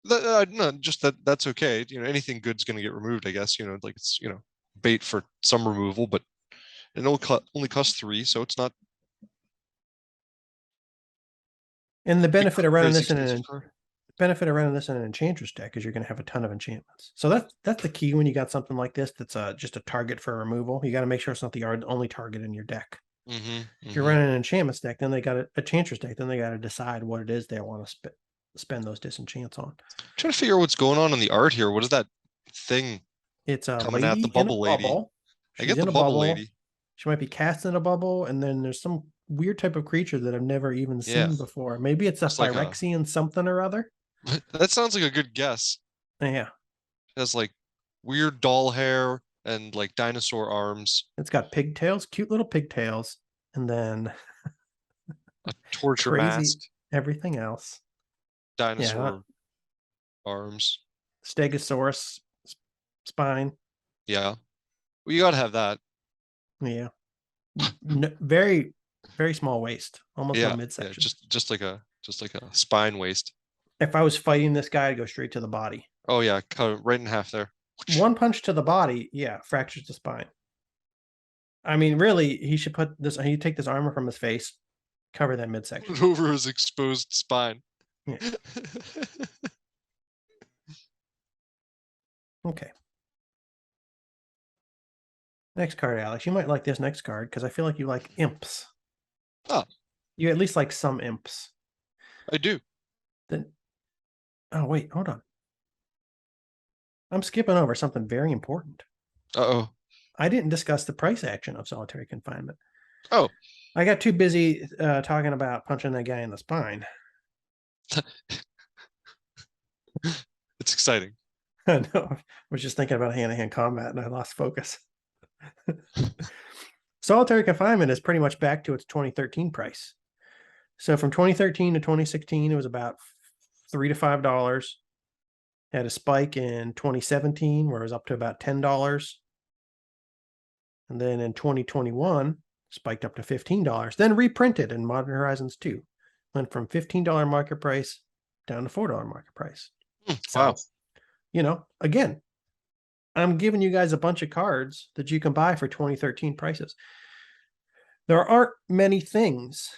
No, just that's okay. Anything good's going to get removed. I guess like it's bait for some removal, but it only costs 3, so it's not. And the benefit of running this in expensive an Enchantress deck is you're going to have a ton of enchantments. So that's the key when you got something like this that's just a target for removal. You got to make sure it's not the only target in your deck. If you're running an Enchantments deck, then they got a Enchantress deck, then they got to decide what it is they want to spend those disenchants on. I'm trying to figure out what's going on in the art here. What is that thing It's a coming at the lady in a bubble lady. bubble. I She's get the in a bubble bubble. lady. She might be cast in a bubble, and then there's some weird type of creature that I've never even Yeah, seen before. Maybe it's a it's like a. Phyrexian something or other. That sounds like a good guess. Yeah, It has like weird doll hair and like dinosaur arms, it's got pigtails, cute little pigtails, and then a torture mask, crazy everything else. Yeah, dinosaur arms. Stegosaurus spine. Yeah, well, you gotta have that. Yeah, very very small waist, almost no Yeah, yeah, midsection. just like a spine waist. If I was fighting this guy, I'd go straight to the body. Oh yeah, cut it right in half there. One punch to the body, yeah, fractures the spine. I mean, really, he should put this. He take this armor from his face, cover that midsection. Over his exposed spine. Yeah. Okay. Next card, Alex. You might like this next card because I feel like you like imps. Oh, You at least like some imps. I do. Then, oh wait, hold on. I'm skipping over something very important. Uh-oh. I didn't discuss the price action of solitary confinement. Oh, I got too busy talking about punching that guy in the spine. it's exciting. I know. I was just thinking about hand-to-hand combat and I lost focus. Solitary confinement is pretty much back to its 2013 price. So from 2013 to 2016, it was about $3 to $5. Had a spike in 2017 where it was up to about $10. And then in 2021, spiked up to $15, then reprinted in Modern Horizons 2. Went from $15 market price down to $4 market price. Wow. So, you know, again, I'm giving you guys a bunch of cards that you can buy for 2013 prices. There aren't many things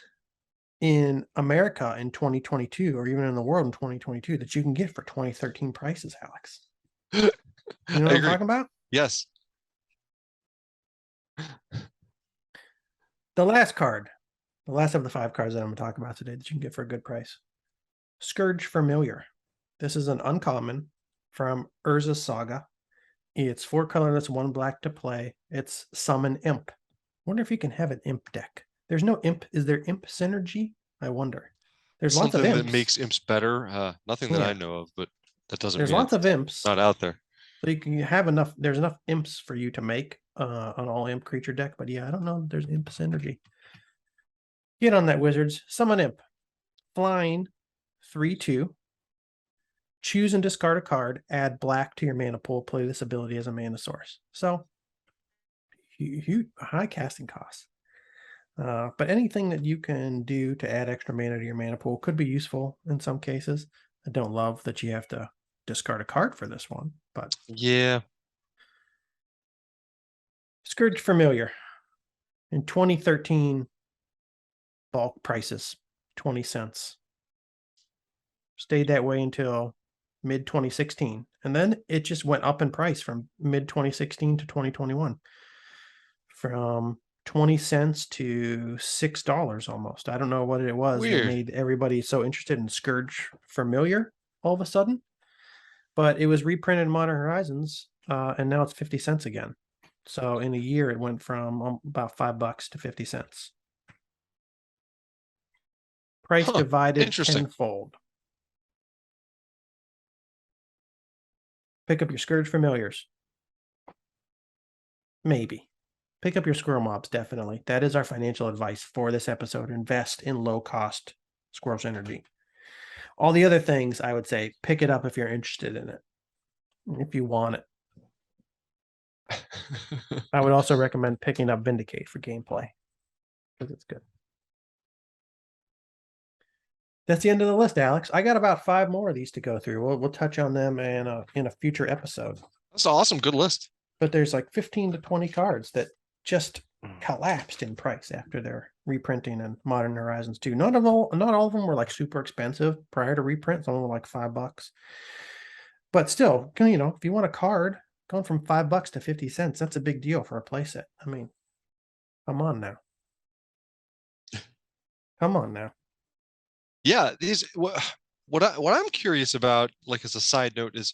in America in 2022 or even in the world in 2022 that you can get for 2013 prices, Alex. You know I what I'm agree. talking about? Yes. The last card, the last of the 5 cards that I'm going to talk about today that you can get for a good price. Scourge Familiar. This is an uncommon from Urza's Saga. It's 4 colorless, 1 black to play. It's Summon Imp. Wonder if you can have an Imp deck. There's no Imp. Is there Imp synergy? I wonder. There's lots of Something imps. that makes imps better. Nothing that I know of, but that doesn't There's mean lots of it's imps. not out there. So you can have enough. There's enough imps for you to make an all imp creature deck. But yeah, I don't know if there's imp synergy. Get on that, wizards. Summon imp. Flying 3/2. Choose and discard a card. Add black to your mana pool. Play this ability as a mana source. So huge, high casting costs. But anything that you can do to add extra mana to your mana pool could be useful in some cases. I don't love that you have to discard a card for this one, but Yeah. Scourge Familiar. In 2013, bulk prices, 20 cents. Stayed that way until mid 2016. And then it just went up in price from mid 2016 to 2021. From 20 cents to $6 almost. I don't know what it was that Weird. made everybody so interested in Scourge Familiar all of a sudden. But it was reprinted in Modern Horizons, and now it's 50 cents again. So in a year, it went from about $5 to 50 cents. Price divided Interesting. tenfold. Pick up your Scourge Familiars. Maybe. Pick up your Squirrel Mobs, definitely. That is our financial advice for this episode. Invest in low-cost Squirrel's Energy. All the other things, I would say, pick it up if you're interested in it. If you want it. I would also recommend picking up Vindicate for gameplay. Because it's good. That's the end of the list, Alex. I got about 5 more of these to go through. We'll touch on them in a future episode. That's awesome. Good list. But there's like 15 to 20 cards that just collapsed in price after their reprinting in Modern Horizons 2. Not all of them were like super expensive prior to reprint. Some of them were like $5. But still, you know, if you want a card going from $5 to 50 cents, that's a big deal for a playset. I mean, come on now. Come on now. Yeah, these what I'm curious about, like as a side note, is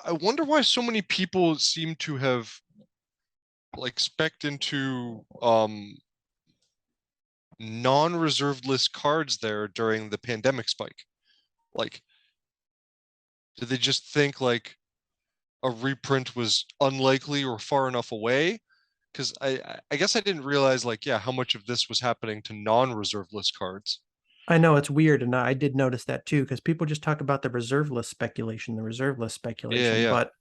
I wonder why so many people seem to have like spec'd into non-reserved list cards there during the pandemic spike. Like, did they just think like a reprint was unlikely or far enough away? Because I guess I didn't realize like, yeah, how much of this was happening to non-reserved list cards. I know it's weird, and I did notice that too, because people just talk about the the reserve list Yeah, speculation, yeah. but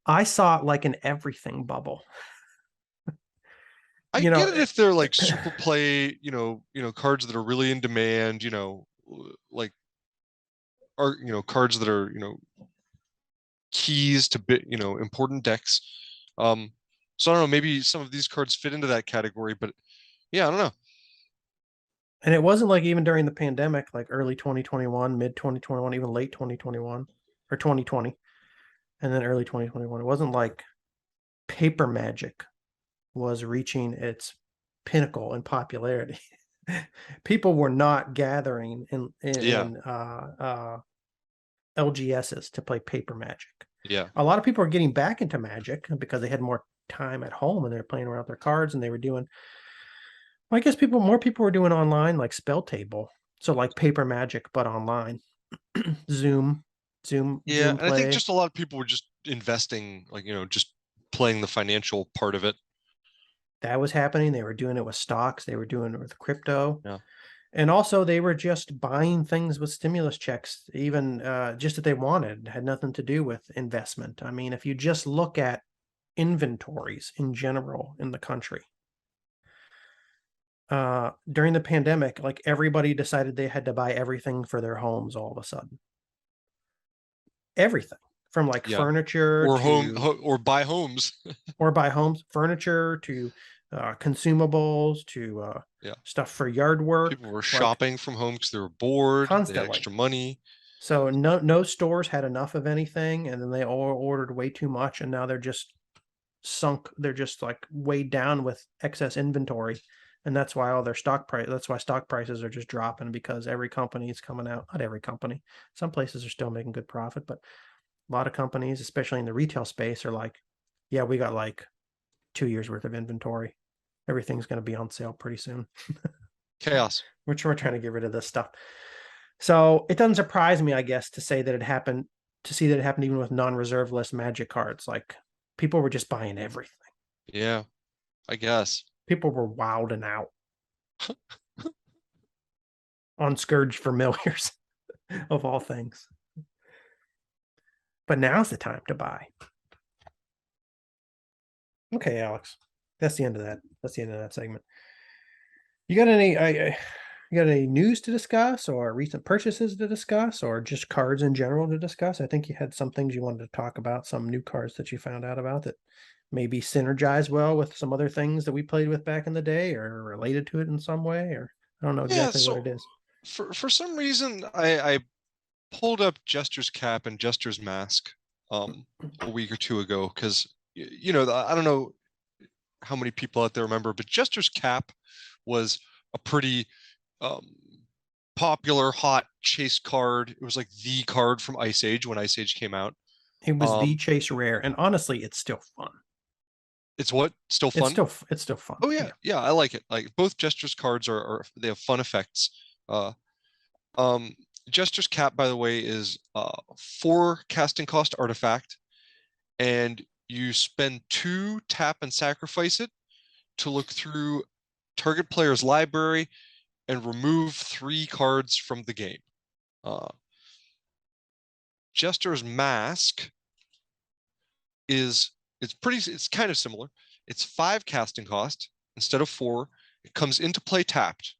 I saw it like an everything bubble. I You get know, it if they're like super play, cards that are really in demand, like are cards that are keys to important decks. So I don't know, maybe some of these cards fit into that category, but yeah, I don't know. and it wasn't like even during the pandemic, like early 2021, mid 2021, even late 2021 or 2020, and then early 2021. It wasn't like paper magic was reaching its pinnacle in popularity. People were not gathering Yeah, in LGSs to play paper magic. yeah, A lot of people are getting back into magic because they had more time at home and they're playing around with their cards and they were doing, well, I guess more people were doing online like spell table. So like paper magic, but online. Zoom, yeah. Zoom And I think play. just a lot of people were just investing, like just playing the financial part of it. That was happening. They were doing it with stocks, they were doing it with crypto. Yeah. And also they were just buying things with stimulus checks, even just that they wanted, had nothing to do with investment. I mean, if you just look at inventories in general in the country, during the pandemic, like everybody decided they had to buy everything for their homes all of a sudden. Everything from like Yeah. furniture Or to, or buy homes. or buy homes, furniture to consumables to Yeah. stuff for yard work, People were like shopping from home because they were bored, they had constantly. extra money. So no stores had enough of anything, and then they all ordered way too much, and now they're just sunk. They're just like weighed down with excess inventory, and that's why all their stock price. That's why stock prices are just dropping because every company is coming out. Not every company. Some places are still making good profit, but a lot of companies, especially in the retail space, are like, yeah, we got like 2 years worth of inventory. Everything's going to be on sale pretty soon. Chaos. Which we're trying to get rid of this stuff. So it doesn't surprise me, I guess, to say that it happened, to see that it happened even with non-reserve list magic cards. Like people were just buying everything. Yeah, I guess. People were wilding out on Scourge Familiars of all things. But now's the time to buy. Okay, Alex. That's the end of that. That's the end of that segment. You got any you got any news to discuss or recent purchases to discuss or just cards in general to discuss? I think you had some things you wanted to talk about, some new cards that you found out about that maybe synergize well with some other things that we played with back in the day or related to it in some way, or I don't know Yeah, exactly what so it is. for some reason I pulled up Jester's Cap and Jester's Mask a week or two ago because I don't know how many people out there remember, but Jester's Cap was a pretty um, popular, hot chase card. It was like the card from Ice Age when Ice Age came out. It was the Um, chase rare, and honestly, it's still fun. it's what still It's fun. still fun. Oh yeah, Yeah. yeah, I like it. Like both Jester's cards are they have fun effects. Uh, um, Jester's Cap, by the way, is 4 casting cost artifact, and you spend 2 tap and sacrifice it to look through target player's library and remove 3 cards from the game. Uh, Jester's Mask is it's kind of similar. It's 5 casting cost instead of 4. It comes into play tapped.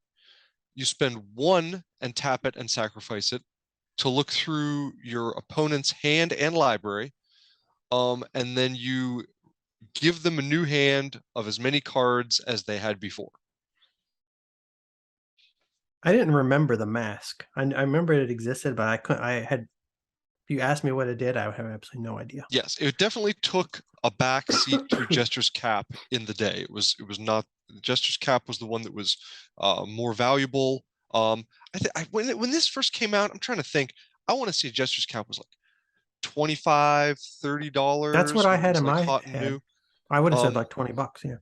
You spend 1 and tap it and sacrifice it to look through your opponent's hand and library. And then you give them a new hand of as many cards as they had before. I didn't remember the mask. I remember it existed, but I couldn't. I had. If you asked me what it did, I would have absolutely no idea. Yes, it definitely took a back seat to Jester's Cap in the day. It was not Jester's Cap was the one that was more valuable. When this first came out, I'm trying to think. I want to say Jester's Cap was like $25, That's what $30 I when it had was in like my hot and head. new. I would have said Um, like $20. Yeah.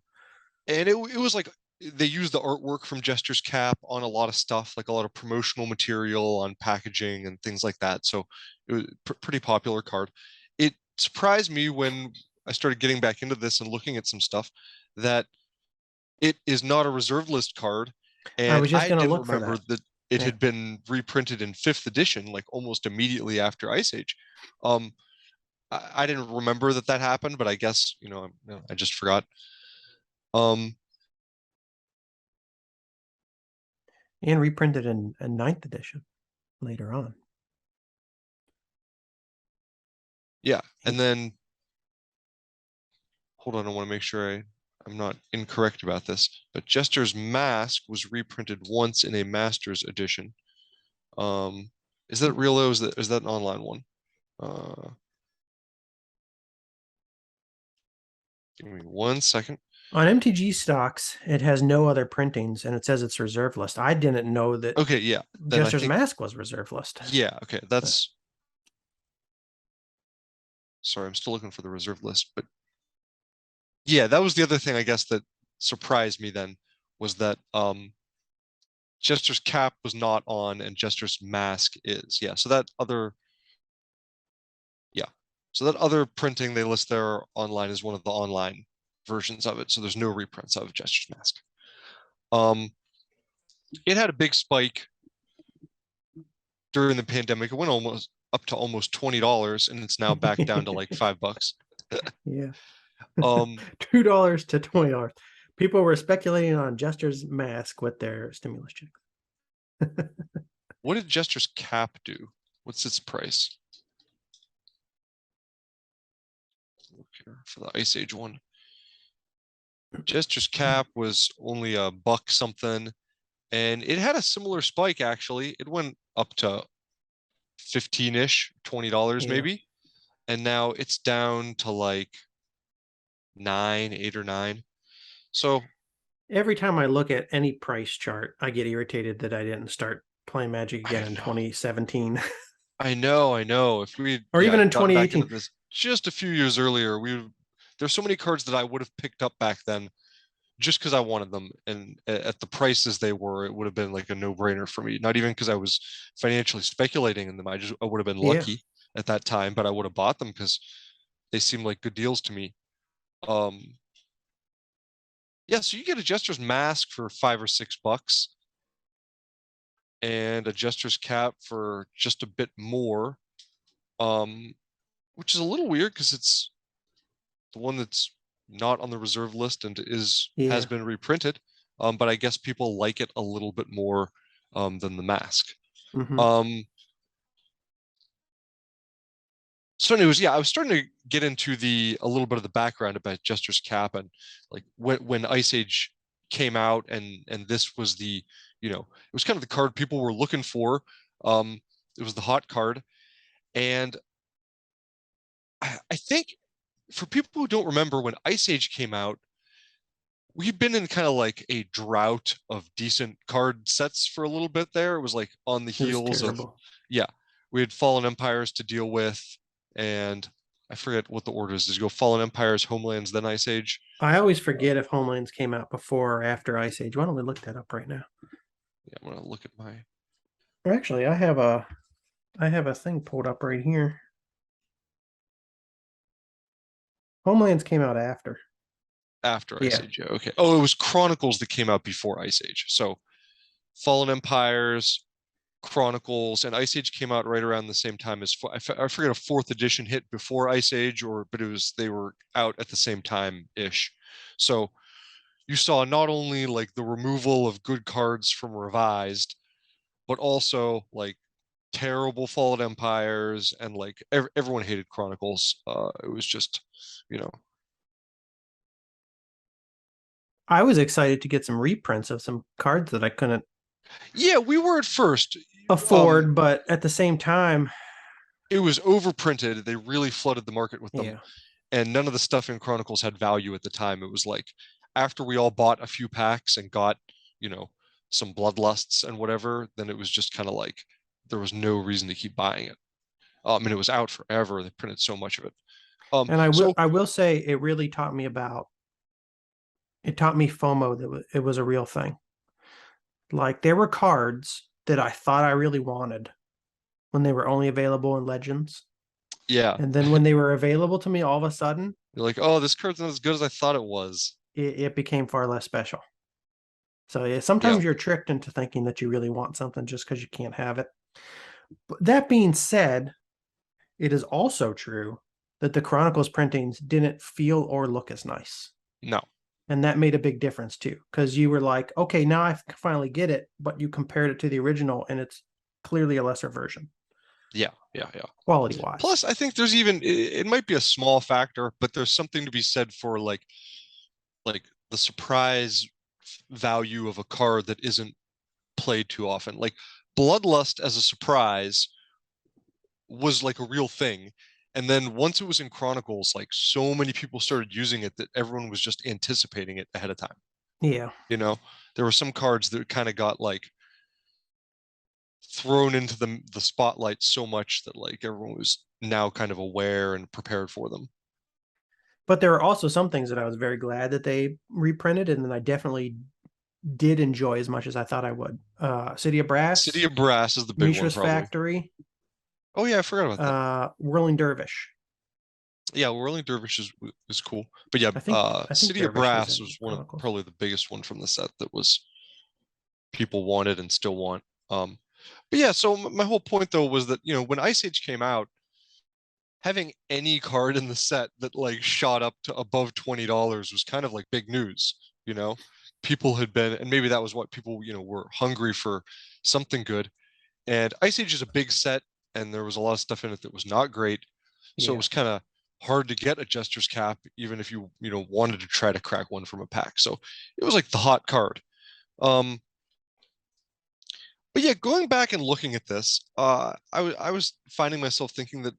and it was like they used the artwork from Jester's Cap on a lot of stuff, like a lot of promotional material on packaging and things like that. So it was pretty popular card. It surprised me when I started getting back into this and looking at some stuff that it is not a reserve list card, I and was just I gonna didn't look for remember that. that it Yeah. had been reprinted in 5th edition, like almost immediately after Ice Age. Um, I didn't remember that that happened, but I guess I just forgot. Um, And reprinted in a ninth edition later on. yeah, and then hold on, I want to make sure I'm not incorrect about this, but Jester's Mask was reprinted once in a Masters edition. Is that real though? Is that an online one? Uh, Give me 1 second. On MTG stocks, it has no other printings and it says it's reserve list. I didn't know that Okay, yeah. Then I Jester's think, Mask was reserve list. yeah, okay. That's, sorry, I'm still looking for the reserve list, but yeah, that was the other thing I guess that surprised me then was that Jester's Cap was not on and Jester's Mask is. Yeah, so that other, yeah. So that other printing they list there online is one of the online versions of it. So there's no reprints of Jester's Mask. It had a big spike during the pandemic. It went almost up to almost $20 and it's now back down to like $5. Yeah. Um, $2 to $20. People were speculating on Jester's Mask with their stimulus checks. what did Jester's Cap do? What's its price? Look here for the Ice Age one. Jester's Cap was only a buck something, and it had a similar spike actually. It went up to 15-ish, $20 Yeah. maybe, and now it's down to like 9, 8 or 9. So Every time I look at any price chart, I get irritated that I didn't start playing Magic again in 2017. I know. If we Or even in gotten back into 2018. this just a few years earlier, there's so many cards that I would have picked up back then just because I wanted them, and at the prices they were, it would have been like a no-brainer for me. Not even because I was financially speculating in them. I would have been Yeah. lucky at that time, but I would have bought them because they seemed like good deals to me. Yeah, so you get a Jester's Mask for $5 or $6 and a Jester's Cap for just a bit more, which is a little weird because it's the one that's not on the reserve list and has Yeah. been reprinted. But I guess people like it a little bit more than the Mask. Mm-hmm. So anyways, yeah, I was starting to get into a little bit of the background about Jester's Cap and like when Ice Age came out and this was it was kind of the card people were looking for. It was the hot card, and I think for people who don't remember when Ice Age came out, we've been in kind of like a drought of decent card sets for a little bit there. It was like on the It was heels of, terrible. yeah, we had Fallen Empires to deal with, and I forget what the order is. Does it go Fallen Empires, Homelands, then Ice Age? I always forget if Homelands came out before or after Ice Age. Why don't we look that up right now? Yeah, I'm gonna look at my Or actually, I have a thing pulled up right here. Homelands came out after. after Ice Yeah. Age. Yeah, okay. Oh, it was Chronicles that came out before Ice Age. So Fallen Empires, Chronicles, and Ice Age came out right around the same time as I forget a 4th edition hit before Ice Age, but they were out at the same time ish. So you saw not only like the removal of good cards from Revised, but also like terrible Fallen Empires and like everyone hated Chronicles. It was just, you know, I was excited to get some reprints of some cards that I couldn't yeah, we were at first. afford, but at the same time, It was overprinted. They really flooded the market with them, yeah. and none of the stuff in Chronicles had value at the time. It was like after we all bought a few packs and got, you know, some bloodlusts and whatever, then it was just kind of like there was no reason to keep buying it. And it was out forever. They printed so much of it. And I will So I will say it really taught me FOMO that it was a real thing. Like there were cards that I thought I really wanted when they were only available in Legends. yeah, And then when they were available to me, all of a sudden, you're like, oh, this card's not as good as I thought it was. it became far less special. So yeah, Yeah, sometimes you're tricked into thinking that you really want something just because you can't have it. But that being said, it is also true that the Chronicles printings didn't feel or look as nice. no, And that made a big difference too, because you were like, okay, now I finally get it, but you compared it to the original and it's clearly a lesser version, yeah. quality wise. Plus, I think there's even it might be a small factor, but there's something to be said for like the surprise value of a card that isn't played too often. Like Bloodlust as a surprise was like a real thing. And then once it was in Chronicles, like so many people started using it that everyone was just anticipating it ahead of time. Yeah. You know, there were some cards that kind of got like thrown into the spotlight so much that like everyone was now kind of aware and prepared for them. But there are also some things that I was very glad that they reprinted, and then I definitely did enjoy as much as I thought I would. City of City Brass, of Brass is the big one, Mishra's probably. Factory, Oh yeah, I forgot about that. Whirling Dervish. Yeah, Whirling Dervish is cool, but yeah, I think City of Dervish was Brass in was one of Chronicles. probably the biggest one from the set that was people wanted and still want. But yeah, so my whole point though was that when Ice Age came out, having any card in the set that like shot up to above $20 was kind of like big news. You know, people had been, and maybe that was what people were hungry for something good. And Ice Age is a big set, and there was a lot of stuff in it that was not great. So it Yeah. was kind of hard to get a Jester's Cap, even if you wanted to try to crack one from a pack. So it was like the hot card. Um, but yeah, going back and looking at this, I was finding myself thinking that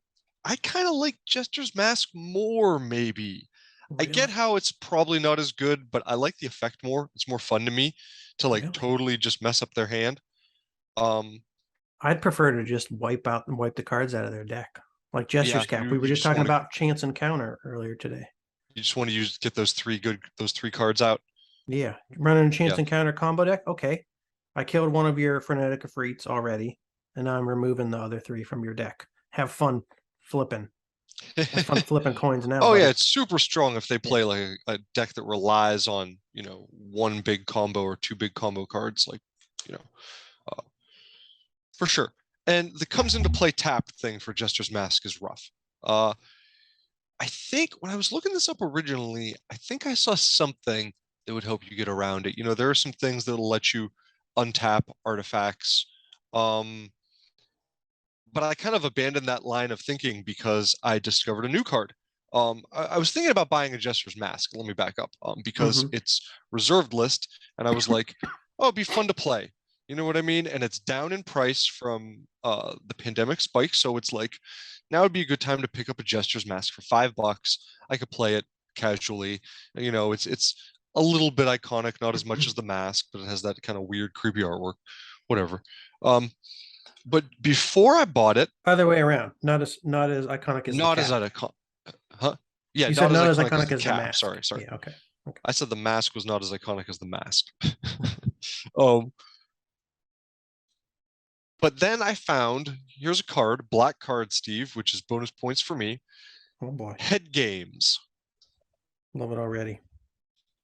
I kind of like Jester's Mask more, maybe. I get Really? how it's probably not as good, but I like the effect more. It's more fun to me to like Really? totally just mess up their hand. Um, I'd prefer to just wipe the cards out of their deck. Like yeah, Jester's Cap. you We were you just just talking want to about Chance Encounter earlier today. you just want to get those three cards out. Yeah. Running a Chance Yeah. Encounter combo deck. Okay. I killed one of your Frenetic Efreets already, and now I'm removing the other three from your deck. Have fun flipping. Have fun flipping coins now, Oh yeah, buddy. it's super strong if they Yeah. play like a deck that relies on, one big combo or two big combo cards, like, you know, uh, for sure. And the comes into play tap thing for Jester's Mask is rough. Uh, I think when I was looking this up originally, I think I saw something that would help you get around it. There are some things that'll let you untap artifacts. Um, but I kind of abandoned that line of thinking because I discovered a new card. I was thinking about buying a Jester's Mask. Let me back up. Because Mm-hmm. it's reserved list, and I was like, oh, it'd be fun to play. You know what I mean? And it's down in price from the pandemic spike, so it's like now would be a good time to pick up a Jester's Mask for $5. I could play it casually. It's a little bit iconic, not as much as the mask, but it has that kind of weird, creepy artwork. Whatever. Um, but before I bought it, Other way around. Not as iconic as the not as cap. iconic, huh? Yeah, You said not as not as iconic as iconic the as the cap. mask. Sorry. Yeah, okay. Okay. I said the mask was not as iconic as the mask. um, but then I found here's a card, black card, Steve, which is bonus points for me. Oh boy. Head games. Love it already.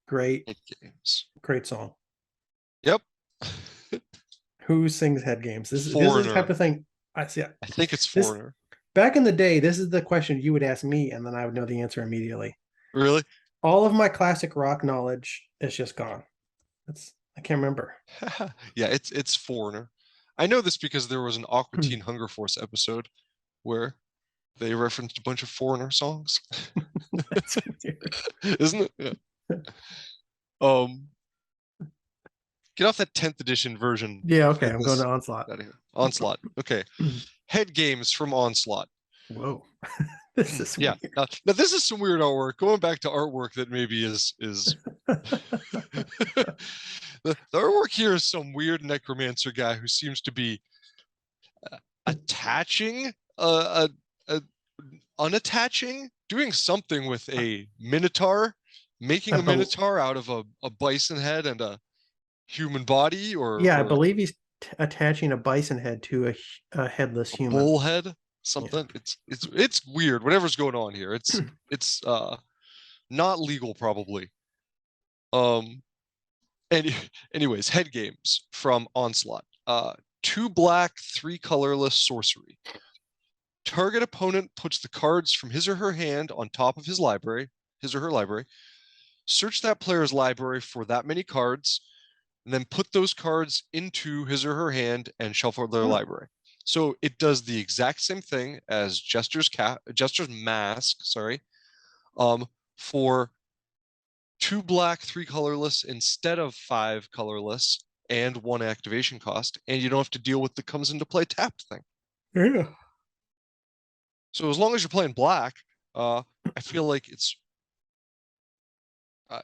Great, Head games. great song. Yep. Who sings head games? This is the type Foreigner. of thing I see. I think it's This Foreigner. back in the day, this is the question you would ask me, and then I would know the answer immediately. Really? All of my classic rock knowledge is just gone. I can't remember. Yeah, it's Foreigner. I know this because there was an Aqua Teen Hunger Force episode where they referenced a bunch of Foreigner songs. That's weird. Isn't it? Yeah. Um, get off that 10th edition version Yeah, okay. for I'm going to this. Onslaught. Out of here. Onslaught. Okay. Head games from Onslaught. Whoa. This is Yeah. weird. Now this is some weird artwork. Going back to artwork that maybe is the artwork here is some weird necromancer guy who seems to be attaching a unattaching, doing something with a minotaur, making I a bel minotaur out of a bison head and a human body, yeah, I or believe he's attaching a bison head to a headless a human. bull head, Yeah. something. It's weird. Whatever's going on here, it's not legal probably. Um, any anyways, head games from Onslaught. 2 black, 3 colorless sorcery. Target opponent puts the cards from his or her hand on top of his or her library. Search that player's library for that many cards, and then put those cards into his or her hand and shuffle their Oh, library. So it does the exact same thing as Jester's Mask, sorry, for 2 black, 3 colorless instead of 5 colorless and 1 activation cost, and you don't have to deal with the comes into play tapped thing. yeah. So as long as you're playing black, I feel like it's uh,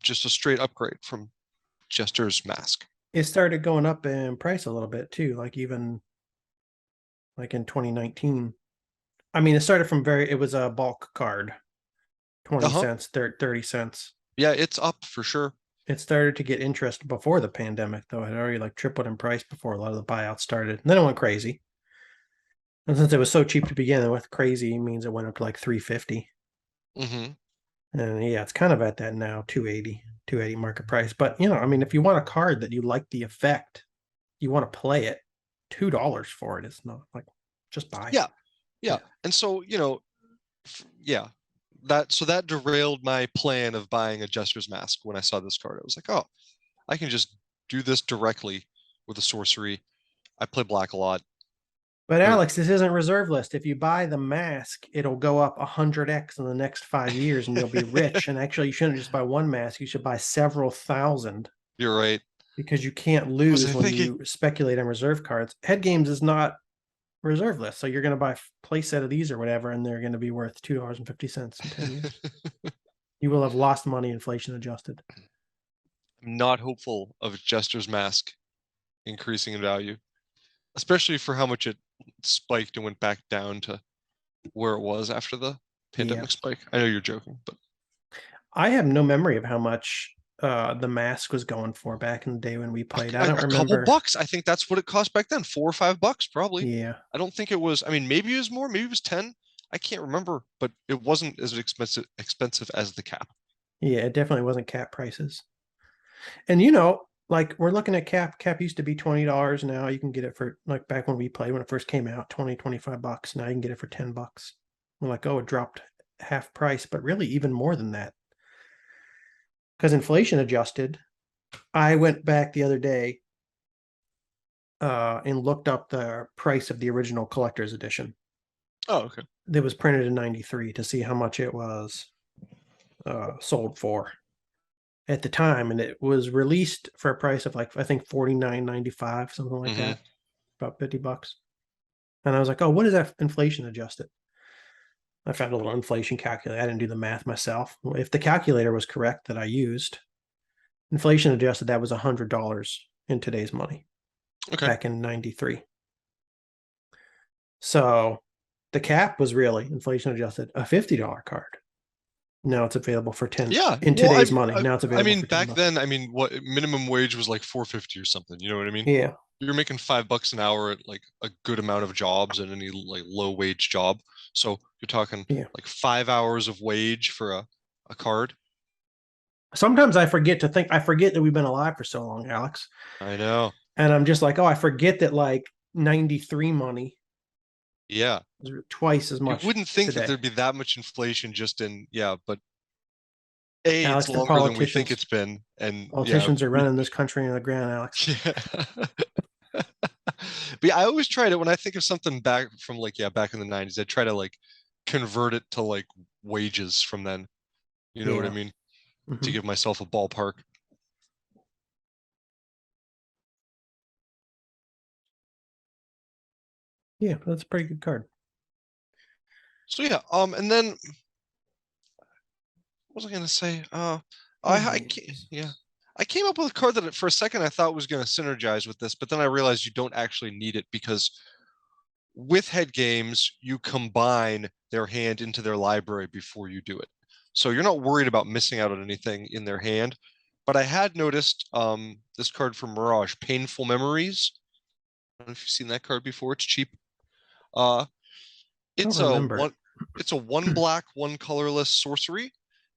just a straight upgrade from Jester's Mask. It started going up in price a little bit too, like even like in 2019. I mean, it started from it was a bulk card, 20 Uh-huh. cents, 30 cents. Yeah, it's up for sure. It started to get interest before the pandemic, though. It had already like tripled in price before a lot of the buyouts started. And then it went crazy. And since it was so cheap to begin with, crazy means it went up to like 350. Mm-hmm. And yeah, it's kind of at that now, 280 market price. But I mean, if you want a card that you like the effect, you want to play it, $2 for it is not like just buy it. Yeah, yeah. And so, yeah, that derailed my plan of buying a Jester's Mask when I saw this card. I was like, oh, I can just do this directly with a sorcery. I play black a lot. But Or Alex, this isn't reserve list. If you buy the mask, it'll go up 100x in the next 5 years and you'll be rich. And actually, you shouldn't just buy one mask, you should buy several thousand you're right. because you can't Was I lose when thinking? you speculate on reserve cards. Head games is not reserve list. So you're going to buy a play set of these or whatever, and they're going to be worth $2.50 in 10 years. You will have lost money, inflation adjusted. I'm not hopeful of Jester's Mask increasing in value, especially for how much it spiked and went back down to where it was after the Yeah. pandemic spike. I know you're joking, but I have no memory of how much the mask was going for back in the day when we played. I a don't couple remember. bucks. I think that's what it cost back then. $4 or $5 probably. Yeah. I don't think it was. I mean, maybe it was more. Maybe it was 10. I can't remember, but it wasn't as expensive as the cap. Yeah, it definitely wasn't cap prices. And like we're looking at cap. Cap used to be $20 now. You can get it for like back when we played when it first came out, 20, $25. Now you can get it for $10. We're like, oh, it dropped half price, but really even more than that. Because inflation adjusted. I went back the other day and looked up the price of the original collector's edition. Oh, okay. That was printed in 93 to see how much it was sold for at the time, and it was released for a price of like I think $49.95, something like Mm-hmm. that, about $50. And I was like, oh, what is that inflation adjusted? I found a little inflation calculator. I didn't do the math myself. If the calculator was correct that I used, inflation adjusted, that was $100 in today's money. Okay. Back in 93. So the cap was really inflation adjusted a $50 card. Now it's available for 10 Yeah. in Well, today's money. Now it's I available mean, for 10 back bucks. then, I mean, what minimum wage was like 450 or something. You know what I mean? Yeah. You're making $5 an hour at like a good amount of jobs and any like low wage job. So you're talking Yeah. like 5 hours of wage for a card. Sometimes I forget that we've been alive for so long, Alex. I know. And I'm just like, oh, I forget that like 93 money Yeah. is twice as You much wouldn't think that today. there'd be that much inflation just in, yeah, but A, it's Alex, the longer than we think politicians it's been. And yeah, politicians are running this country in the ground, Alex. yeah. But yeah, I always try to, when I think of something back from like, yeah, back in the 90s, I try to like convert it to like wages from then. You know what I Yeah. mean? To Mhm. give myself a ballpark. Yeah, that's a pretty good card. So yeah, and then what was I gonna say? Yeah, I came up with a card that for a second I thought was gonna synergize with this, but then I realized you don't actually need it because with head games, you combine their hand into their library before you do it. So you're not worried about missing out on anything in their hand. But I had noticed this card from Mirage, Painful Memories. I don't know if you've seen that card before. It's cheap. Uh, I don't it's a remember it. one. It's a 1 black, 1 colorless sorcery.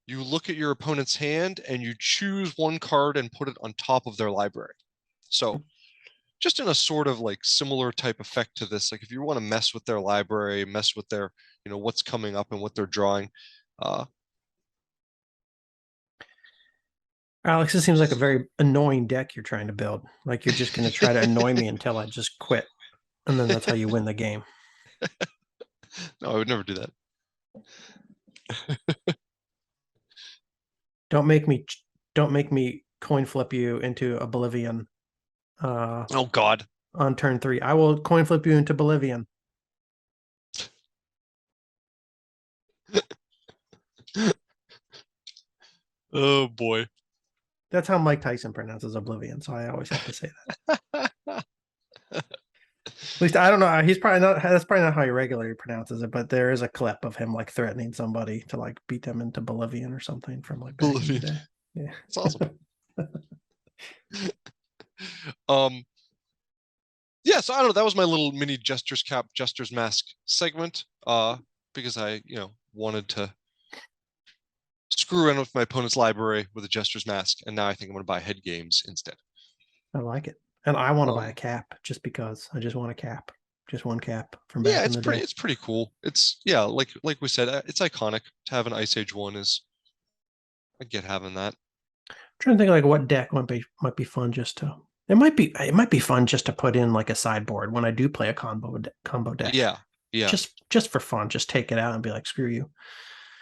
You look at your opponent's hand and you choose one card and put it on top of their library. So just in a sort of like similar type effect to this, like if you want to mess with their library, mess with their, what's coming up and what they're drawing. Alex, this seems like a very annoying deck you're trying to build. Like you're just going to try to annoy me until I just quit. And then that's how you win the game. No, I would never do that. Don't make me coin flip you into Oblivion. Oh God. On turn 3. I will coin flip you into Bolivian. Oh boy. That's how Mike Tyson pronounces Oblivion, so I always have to say that. At least I don't know. He's probably not. That's probably not how he regularly pronounces it. But there is a clip of him like threatening somebody to like beat them into Bolivian or something from like back in the day. Yeah, it's awesome. Yeah, so I don't know. That was my little mini Jesters Mask segment. Because I, wanted to screw in with my opponent's library with a Jester's Mask, and now I think I'm going to buy head games instead. I like it, and I want to buy a cap just because I just want a cap, just one cap from back in the day. It's pretty cool. It's like we said, it's iconic to have an Ice Age one. I get having that. I'm trying to think like what deck might be fun just to. It might be fun just to put in like a sideboard when I do play a combo deck. Yeah. Just for fun, just take it out and be like, screw you.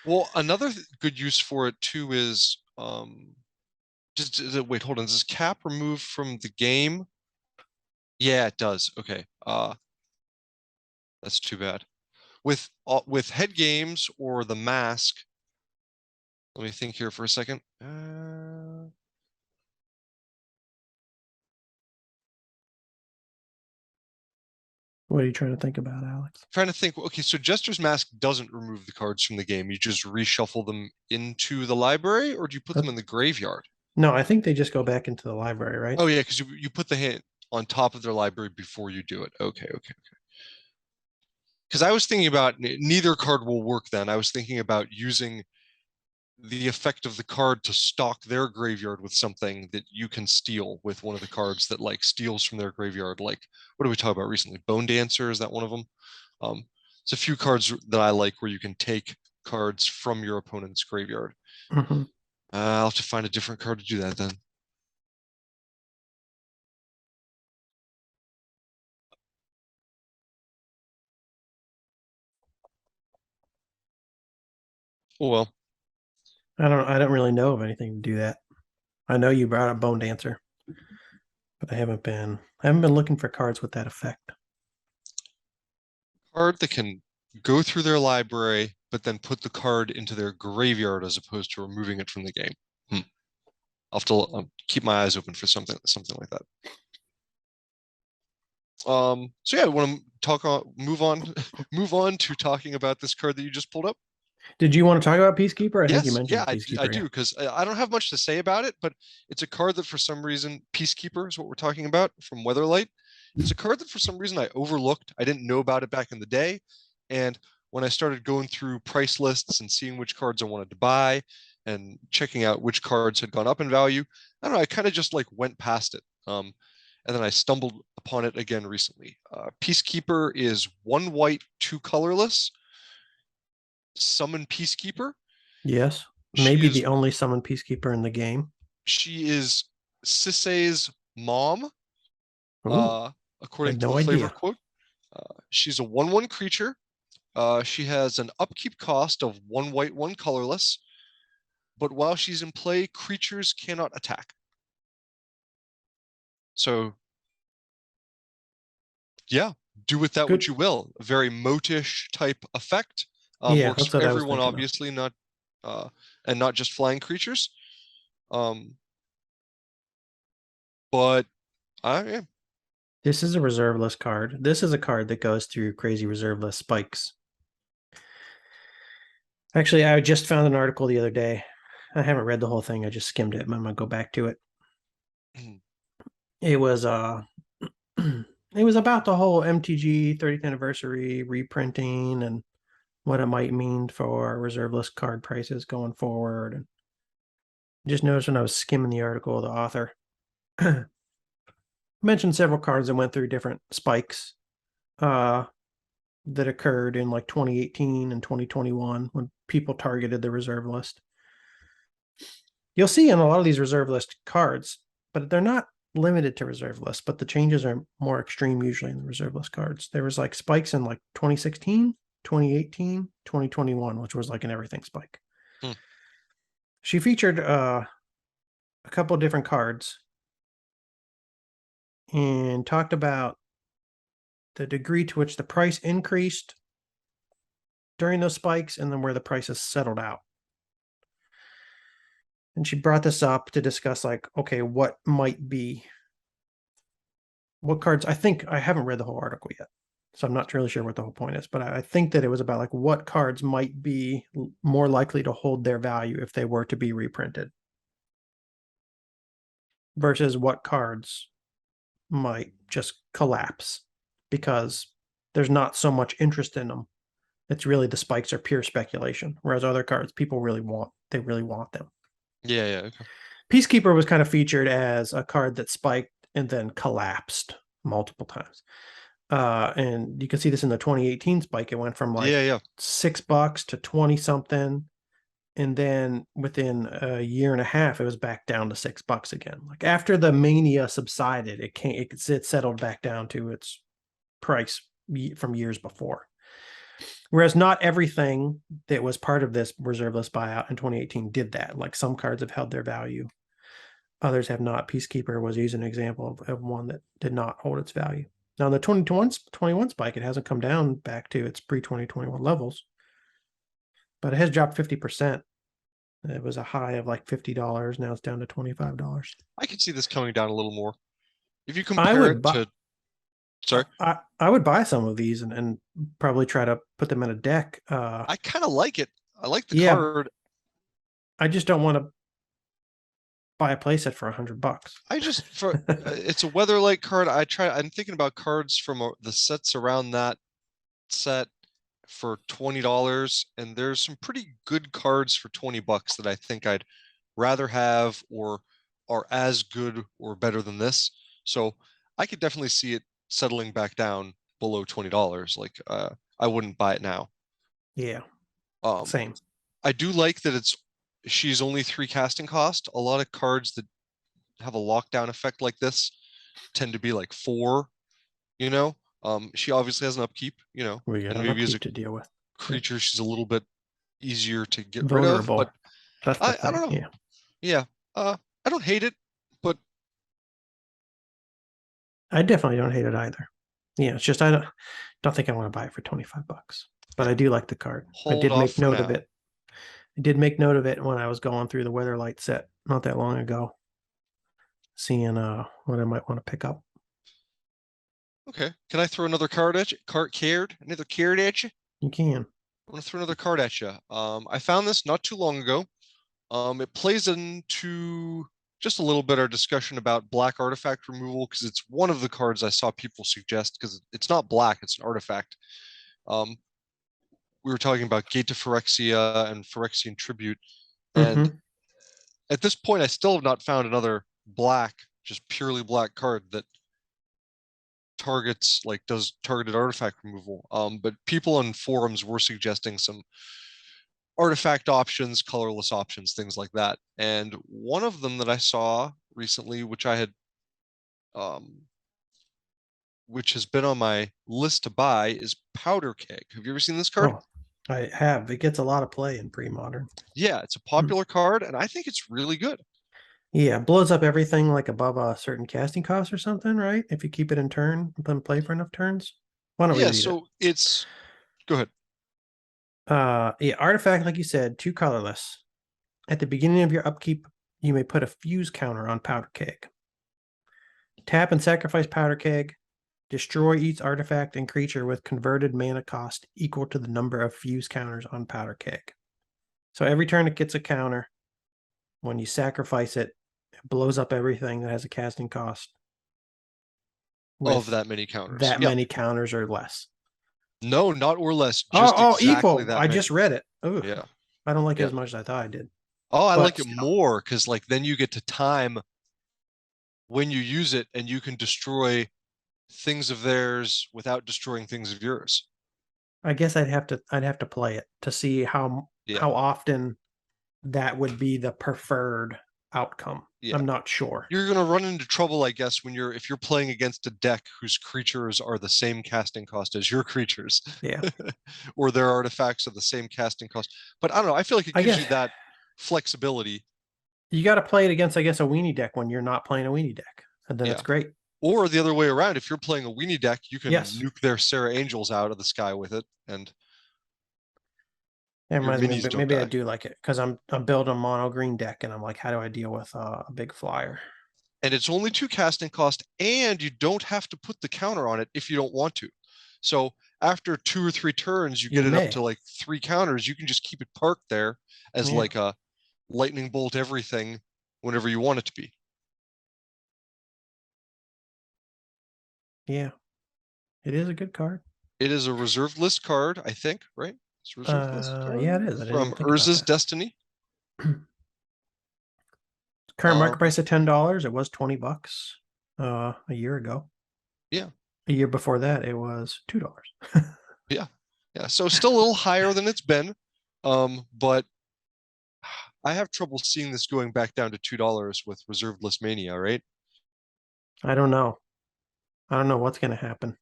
Well, another good use for it too is wait, hold on. Does cap remove from the game? Yeah, it does. Okay. That's too bad. With head games or the mask. Let me think here for a second. What are you trying to think about, Alex? Trying to think. Okay, so Jester's Mask doesn't remove the cards from the game. You just reshuffle them into the library, or do you put them in the graveyard? No, I think they just go back into the library, right? Oh yeah, because you put the hand on top of their library before you do it. Okay. Because I was thinking about neither card will work then. I was thinking about using the effect of the card to stock their graveyard with something that you can steal with one of the cards that like steals from their graveyard. Like, what did we talk about recently? Bone Dancer, is that one of them? It's a few cards that I like where you can take cards from your opponent's graveyard. Mm-hmm. I'll have to find a different card to do that then. Oh well. I don't really know of anything to do that. I know you brought up Bone Dancer, but I haven't been looking for cards with that effect. Card that can go through their library, but then put the card into their graveyard as opposed to removing it from the game. I'll have to keep my eyes open for something like that. So yeah, I want to move on to talking about this card that you just pulled up. Did you want to talk about Peacekeeper? I think you Yes, mentioned yeah, Peacekeeper. I do, because I don't have much to say about it, but it's a card that for some reason, Peacekeeper is what we're talking about from Weatherlight. It's a card that for some reason I overlooked. I didn't know about it back in the day. And when I started going through price lists and seeing which cards I wanted to buy and checking out which cards had gone up in value, I don't know, I kind of just like went past it. And then I stumbled upon it again recently. Peacekeeper is 1 white, 2 colorless. Summon Peacekeeper. Yes, maybe the only summon Peacekeeper in the game. She is Sisei's mom, according to no the flavor idea. quote. She's a 1/1 creature. She has an upkeep cost of 1 white, 1 colorless. But while she's in play, creatures cannot attack. So, yeah, do with that what you will. A very motish type effect. Works for everyone, obviously, not and not just flying creatures. But This is a reserve list card. This is a card that goes through crazy reserve list spikes. Actually, I just found an article the other day. I haven't read the whole thing. I just skimmed it. I'm gonna go back to it. It was it was about the whole MTG 30th anniversary reprinting and what it might mean for reserve list card prices going forward. And just noticed when I was skimming the article, the author mentioned several cards that went through different spikes that occurred in like 2018 and 2021 when people targeted the reserve list. You'll see in a lot of these reserve list cards, but they're not limited to reserve lists, but the changes are more extreme usually in the reserve list cards. There was like spikes in like 2016, 2018, 2021, which was like an everything spike. She featured a couple of different cards and talked about the degree to which the price increased during those spikes and then where the prices settled out. And she brought this up to discuss like, okay, what cards, I think I haven't read the whole article yet, so I'm not really sure what the whole point is, but I think that it was about like what cards might be more likely to hold their value if they were to be reprinted versus what cards might just collapse because there's not so much interest in them. It's really the spikes are pure speculation, whereas other cards people really want them. Yeah. Okay. Peacekeeper was kind of featured as a card that spiked and then collapsed multiple times. And you can see this in the 2018 spike. It went from like $6 to 20 something. And then within a year and a half, it was back down to $6 again. Like after the mania subsided, it settled back down to its price from years before. Whereas not everything that was part of this reserve list buyout in 2018 did that. Like some cards have held their value. Others have not. Peacekeeper was using an example of one that did not hold its value. Now, in the 2021 spike, it hasn't come down back to its pre-2021 levels, but it has dropped 50%. It was a high of like $50. Now it's down to $25. I can see this coming down a little more. If you I compare would it buy, to, sorry, I would buy some of these and probably try to put them in a deck. I kind of like it. I like the yeah, card. I just don't want to buy a playset for $100. I just it's a Weatherlight card. I'm thinking about cards from the sets around that set for $20, and there's some pretty good cards for $20 that I think I'd rather have or are as good or better than this. So I could definitely see it settling back down below $20. Like I wouldn't buy it now. Yeah. Um, Same. I do like that she's only 3 casting cost. A lot of cards that have a lockdown effect like this tend to be like 4, you know. She obviously has an upkeep, you know, We got and an maybe as a upkeep to deal with. creature she's a little bit easier to get rid of, Vulnerable. but That's the I don't thing. know. Yeah. I don't hate it, but I definitely don't hate it either. Yeah, it's just I don't think I want to buy it for $25. But I do like the card. I hold did off make for note of now. it. I did make note of it when I was going through the Weatherlight set not that long ago, seeing what I might want to pick up. Okay. Can I throw another card at you? Another card at you? You can. I'm gonna throw another card at you. I found this not too long ago. It plays into just a little bit our discussion about black artifact removal because it's one of the cards I saw people suggest because it's not black, it's an artifact. We were talking about Gate to Phyrexia and Phyrexian Tribute, and at this point, I still have not found another black, just purely black card that does targeted artifact removal. But people on forums were suggesting some artifact options, colorless options, things like that. And one of them that I saw recently, which has been on my list to buy, is Powder Keg. Have you ever seen this card? Oh, I have. It gets a lot of play in pre-modern. Yeah, it's a popular card, and I think it's really good. Yeah, blows up everything like above a certain casting cost or something, right? If you keep it in turn, then play for enough turns. Why don't we read so it's go ahead. Yeah, artifact, like you said, 2 colorless. At the beginning of your upkeep, you may put a fuse counter on Powder Keg. Tap and sacrifice Powder Keg. Destroy each artifact and creature with converted mana cost equal to the number of fuse counters on powder keg. So every turn it gets a counter. When you sacrifice it, it blows up everything that has a casting cost Of with that many counters. that Yep. many counters or less. No, not or less. Just Oh, exactly equal. that I many. just read it. Ooh, Yeah. I don't like it Yeah. as much as I thought I did. Oh, I But like it still. more because like then you get to time when you use it and you can destroy things of theirs without destroying things of yours. I guess I'd have to play it to see how Yeah. often that would be the preferred outcome. Yeah. I'm not sure. You're gonna run into trouble, I guess, when if you're playing against a deck whose creatures are the same casting cost as your creatures. Yeah. Or their artifacts are the same casting cost. But I don't know, I feel like it I gives guess you that flexibility. you got to play it against, I guess, a weenie deck when you're not playing a weenie deck, and then it's Yeah. great. Or the other way around, if you're playing a weenie deck, you can Yes. nuke their Sarah Angels out of the sky with it, and It your reminds me, minis but don't maybe I die. do like it because I'm building a mono green deck, and I'm like, how do I deal with a big flyer? And it's only 2 casting cost, and you don't have to put the counter on it if you don't want to. So after 2 or 3 turns, you You get it up may. to like 3 counters. You can just keep it parked there as Yeah. like a lightning bolt everything whenever you want it to be. Yeah. It is a good card. It is a reserved list card, I think, right? It's a reserved list card Yeah, it is. I didn't from even think about Urza's that. Destiny. Current market price of $10. It was $20 a year ago. Yeah. A year before that, it was $2. Yeah. Yeah. So still a little higher than it's been. But I have trouble seeing this going back down to $2 with reserved list mania, right? I don't know. I don't know what's going to happen.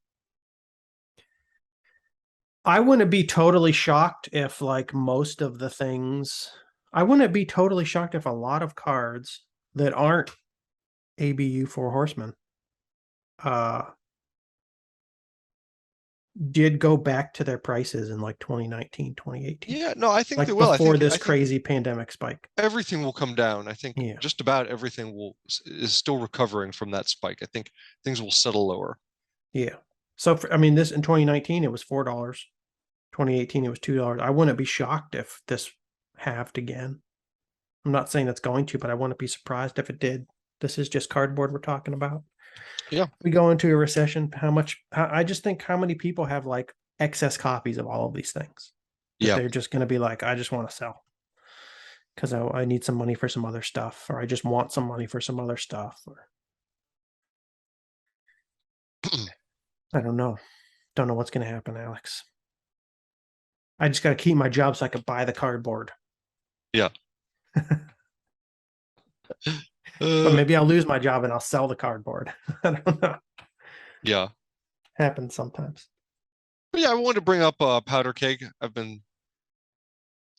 I wouldn't be totally shocked if, like, most of the things, I wouldn't be totally shocked if a lot of cards that aren't ABU for Horsemen did go back to their prices in like 2019, 2018. Yeah, no, I think they Like will. before I this think crazy pandemic spike. everything will come down. I think Yeah. just about everything is still recovering from that spike. I think things will settle lower. Yeah. So I mean, this in 2019 it was $4. 2018 it was $2. I wouldn't be shocked if this halved again. I'm not saying it's going to, but I wouldn't be surprised if it did. This is just cardboard we're talking about. Yeah. We go into a recession. I just think how many people have like excess copies of all of these things. Yeah. They're just going to be like, I just want to sell because I need some money for some other stuff, or I just want some money for some other stuff. Or I don't know. Don't know what's going to happen, Alex. I just got to keep my job so I can buy the cardboard. Yeah. But maybe I'll lose my job and I'll sell the cardboard. I don't know. Yeah. Happens sometimes. But yeah, I wanted to bring up Powder Keg. I've been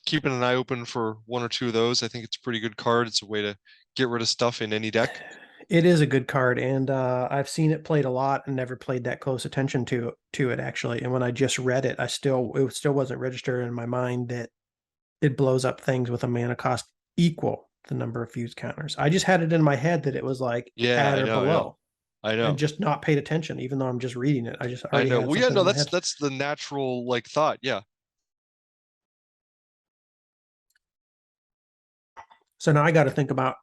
keeping an eye open for 1 or 2 of those. I think it's a pretty good card. It's a way to get rid of stuff in any deck. It is a good card, and I've seen it played a lot and never paid that close attention to it actually. And when I just read it, it still wasn't registered in my mind that it blows up things with a mana cost equal the number of fuse counters. I just had it in my head that it was like Yeah, at I or know, below. I know. And just not paid attention, even though I'm just reading it. I just I already know. had Well, yeah, something no, in my head. that's the natural like thought. Yeah. So now I got to think about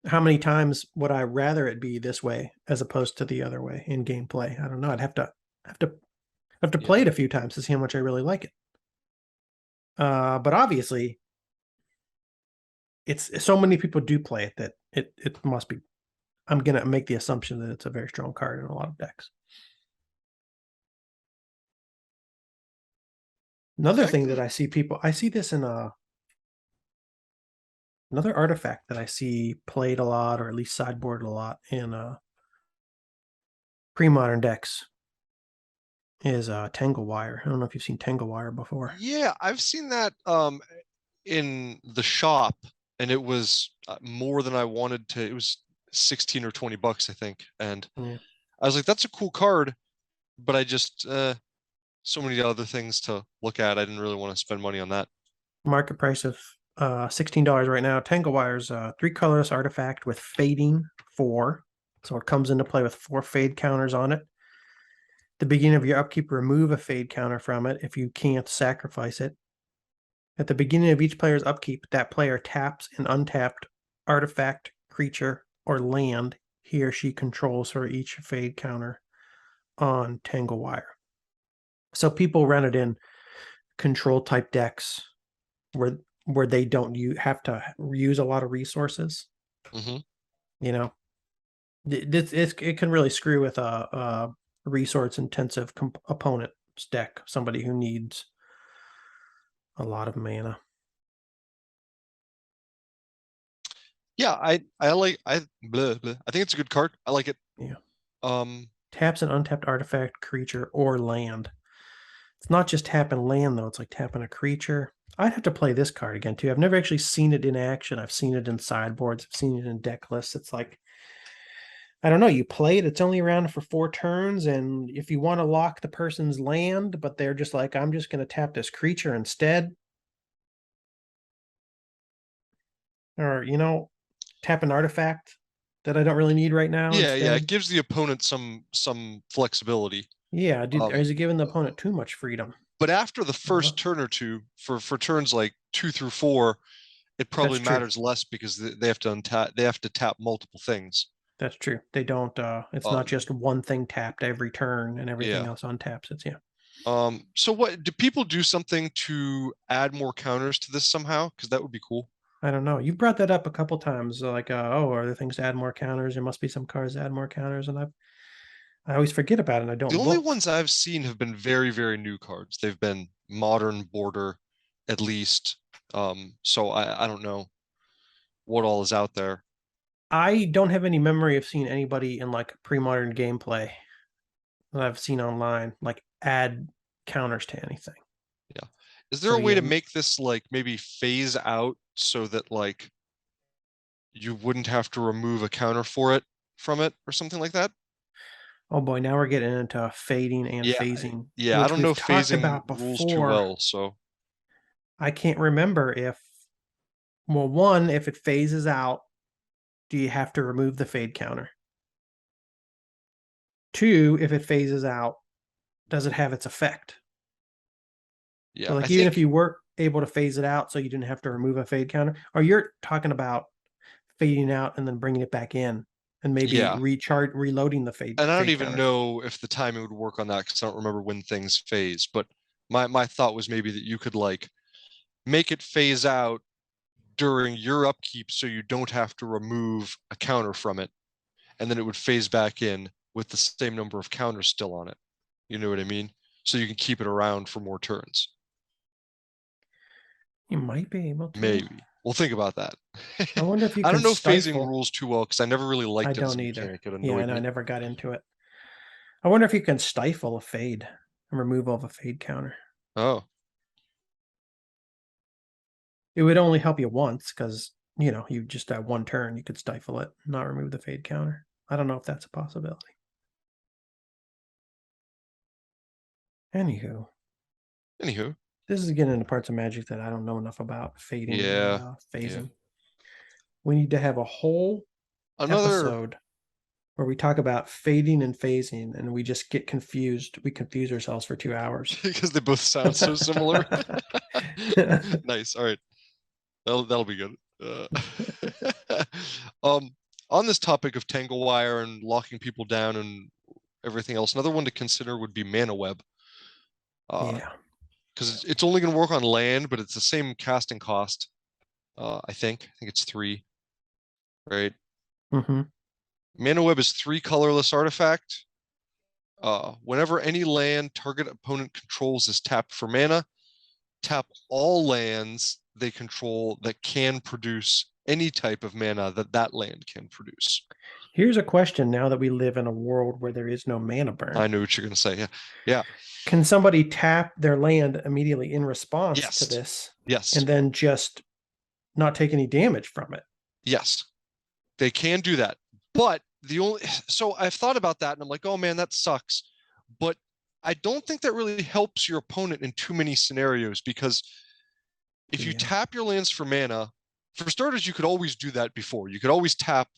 how many times would I rather it be this way as opposed to the other way in gameplay. I don't know. I'd have to play Yeah. it a few times to see how much I really like it. But obviously, it's so many people do play it that it must be. I'm gonna make the assumption that it's a very strong card in a lot of decks. Another thing that I see this in another artifact that I see played a lot, or at least sideboarded a lot in pre-modern decks is Tangle Wire. I don't know if you've seen Tangle Wire before. Yeah, I've seen that in the shop, and it was more than I wanted to. It was 16 or 20 bucks, I think. And Yeah. I was like, that's a cool card, but I just so many other things to look at. I didn't really want to spend money on that. Market price of $16 right now. Tangle Wire's 3 colorless artifact with fading 4. So it comes into play with 4 fade counters on it. The beginning of your upkeep, remove a fade counter from it if you can't sacrifice it. At the beginning of each player's upkeep, that player taps an untapped artifact, creature, or land he or she controls for each fade counter on Tangle Wire. So people run it in control type decks where they don't have to use a lot of resources. Mm-hmm. You know, it can really screw with a resource intensive opponent's deck, somebody who needs a lot of mana. Yeah, blah, blah. I think it's a good card. I like it. Yeah. Um, Taps an untapped artifact, creature, or land. It's not just tapping land though, it's like tapping a creature. I'd have to play this card again too. I've never actually seen it in action. I've seen it in sideboards, I've seen it in deck lists. It's like, I don't know, you play it, it's only around for 4 turns, and if you want to lock the person's land, but they're just like, I'm just going to tap this creature instead, or, tap an artifact that I don't really need right now yeah, yeah, it instead. gives the opponent some flexibility. Yeah, is it giving the Uh, opponent too much freedom? but after the Uh, first turn or two, for turns like 2 through 4, it that's probably true. matters less because they have to untap. They have to tap multiple things. That's true. They don't, it's not Um, just one thing tapped every turn and everything yeah. else untaps. It's, yeah. So what do people do something to add more counters to this somehow? Because that would be cool. I don't know. You brought that up a couple times, like, oh, are there things to add more counters? There must be some cards to add more counters, and I always forget about it and I The don't only look. ones I've seen have been very, very new cards. They've been modern border, at least. So I don't know what all is out there. I don't have any memory of seeing anybody in like pre-modern gameplay that I've seen online like add counters to anything. Yeah. Is there So a way yeah. to make this like maybe phase out so that like you wouldn't have to remove a counter for it from it or something like that? Oh boy, now we're getting into fading and Yeah, phasing, yeah, I which don't know we've talked phasing about rules too before. well, so I can't remember if, well, one, if it phases out, do you have to remove the fade counter? Two, if it phases out, does it have its effect? So yeah, I like even if think you were able to phase it out so you didn't have to remove a fade counter, or you're talking about fading out and then bringing it back in and maybe yeah. reloading the fade And I don't fade even counter. know if the timing would work on that because I don't remember when things phase, but my thought was maybe that you could like make it phase out during your upkeep so you don't have to remove a counter from it, and then it would phase back in with the same number of counters still on it. You know what I mean? So you can keep it around for more turns. You might be able to. Maybe. We'll think about that. I wonder if you I can don't know phasing stifle. rules too well because I never really I liked it as don't a either. mechanic. It Yeah, annoyed and I me. never got into it. I wonder if you can stifle a fade and removal of a fade counter. Oh, It would only help you once because you just at one turn you could stifle it, not remove the fade counter. I don't know if that's a possibility. Anywho, anywho. this is getting into parts of Magic that I don't know enough about fading and Yeah. Yeah. phasing. We need to have a whole Another episode where we talk about fading and phasing, and we just get confused. We confuse ourselves for 2 hours. because they both sound so similar. Nice. All right. That'll be good. Um, on this topic of tangle wire and locking people down and everything else, another one to consider would be mana web. Yeah. Because it's only going to work on land, but it's the same casting cost. I think it's 3, right? Mm-hmm. Mana web is 3 colorless artifact. Whenever any land target opponent controls is tapped for mana, tap all lands they control that can produce any type of mana that land can produce. Here's a question now that we live in a world where there is no mana burn. I know what you're going to say. Yeah. Yeah. Can somebody tap their land immediately in response to Yes. this Yes. and then just not take any damage from it? Yes. They can do that. But so I've thought about that and I'm like, oh man, that sucks. But I don't think that really helps your opponent in too many scenarios because if you Yeah. tap your lands for mana, for starters, you could always do that before. You could always tap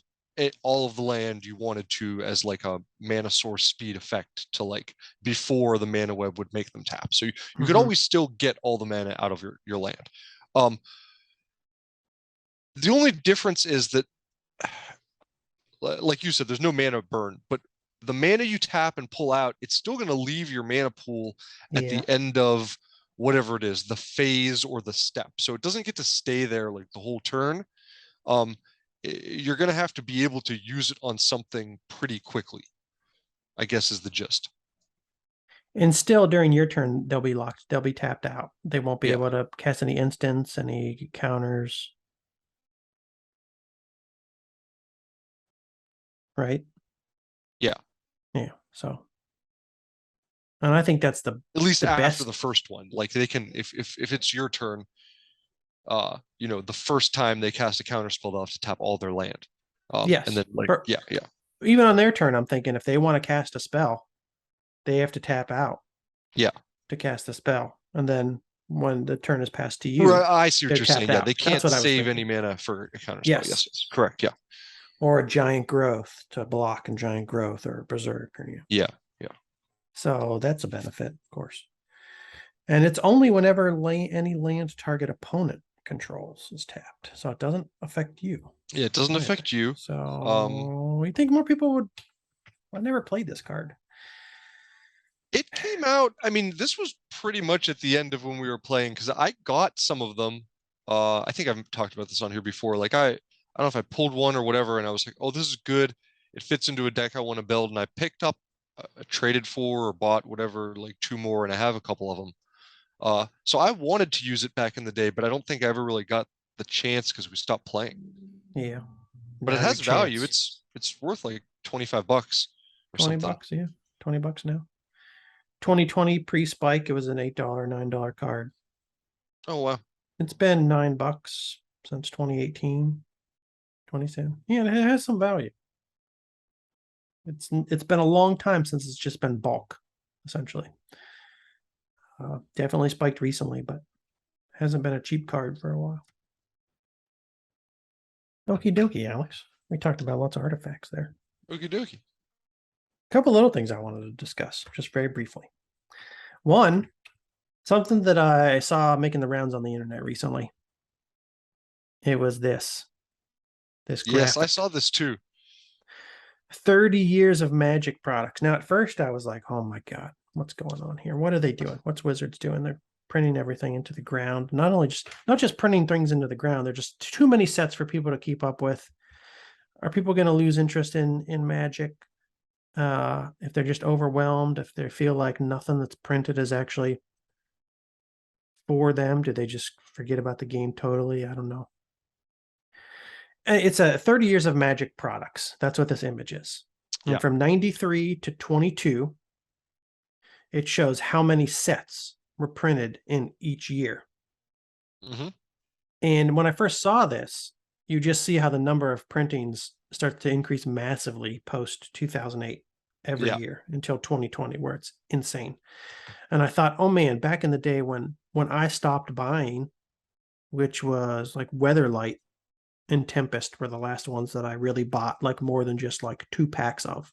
all of the land you wanted to as like a mana source speed effect to like before the mana web would make them tap. So you could always still get all the mana out of your land. The only difference is that, like you said, there's no mana burn, but the mana you tap and pull out, it's still going to leave your mana pool at the end of whatever it is, the phase or the step. So it doesn't get to stay there like the whole turn. You're going to have to be able to use it on something pretty quickly, I guess is the gist. And still during your turn, they'll be locked. They'll be tapped out. They won't be able to cast any instants, any counters. Right? Yeah. Yeah. So, and I think that's the at least the after best. the first one. Like they can, if it's your turn, you know, the first time they cast a counter spell, they'll have to tap all their land. Yes. And then like, yeah. Even on their turn, I'm thinking if they want to cast a spell, they have to tap out. Yeah. To cast the spell. And then when the turn is passed to you, right, I see what you're saying. Out. Yeah, they can't save any mana for a counter spell. Yes, correct. Yeah. Or a giant growth to block and giant growth or berserk or yeah. So that's a benefit, of course. And it's only whenever any land target opponent controls is tapped. So it doesn't affect you. Yeah, it doesn't affect you. So we think more people would. I never played this card. It came out, I mean, this was pretty much at the end of when we were playing, because I got some of them. I think I've talked about this on here before. Like I don't know if I pulled one or whatever, and I was like, oh, this is good. It fits into a deck I want to build, and I picked up, traded for or bought whatever, like 2 more, and I have a couple of them. So I wanted to use it back in the day, but I don't think I ever really got the chance because we stopped playing. Yeah. But it has value. It's worth like $25 or something. $20, yeah. $20 now. 2020 pre-spike, it was an $8, $9 card. Oh wow. It's been $9 since 2018. 27. Yeah, it has some value. It's been a long time since it's just been bulk, essentially. Definitely spiked recently, but hasn't been a cheap card for a while. Okie dokie, Alex. We talked about lots of artifacts there. Okie dokie. A couple little things I wanted to discuss, just very briefly. One, something that I saw making the rounds on the internet recently. It was this. This graphic. Yes, I saw this too. 30 years of Magic products. Now, at first, I was like, oh my God, what's going on here? What are they doing? What's Wizards doing? They're printing everything into the ground. Not just printing things into the ground. They're just too many sets for people to keep up with. Are people going to lose interest in Magic? If they're just overwhelmed, if they feel like nothing that's printed is actually for them, do they just forget about the game totally? I don't know. It's a 30 years of Magic products. That's what this image is. And from 93 to 22, it shows how many sets were printed in each year. And when I first saw this, you just see how the number of printings starts to increase massively post 2008 every year until 2020, where it's insane. And I thought, oh man, back in the day when I stopped buying, which was like Weatherlight and Tempest were the last ones that I really bought, like more than just like 2 packs of.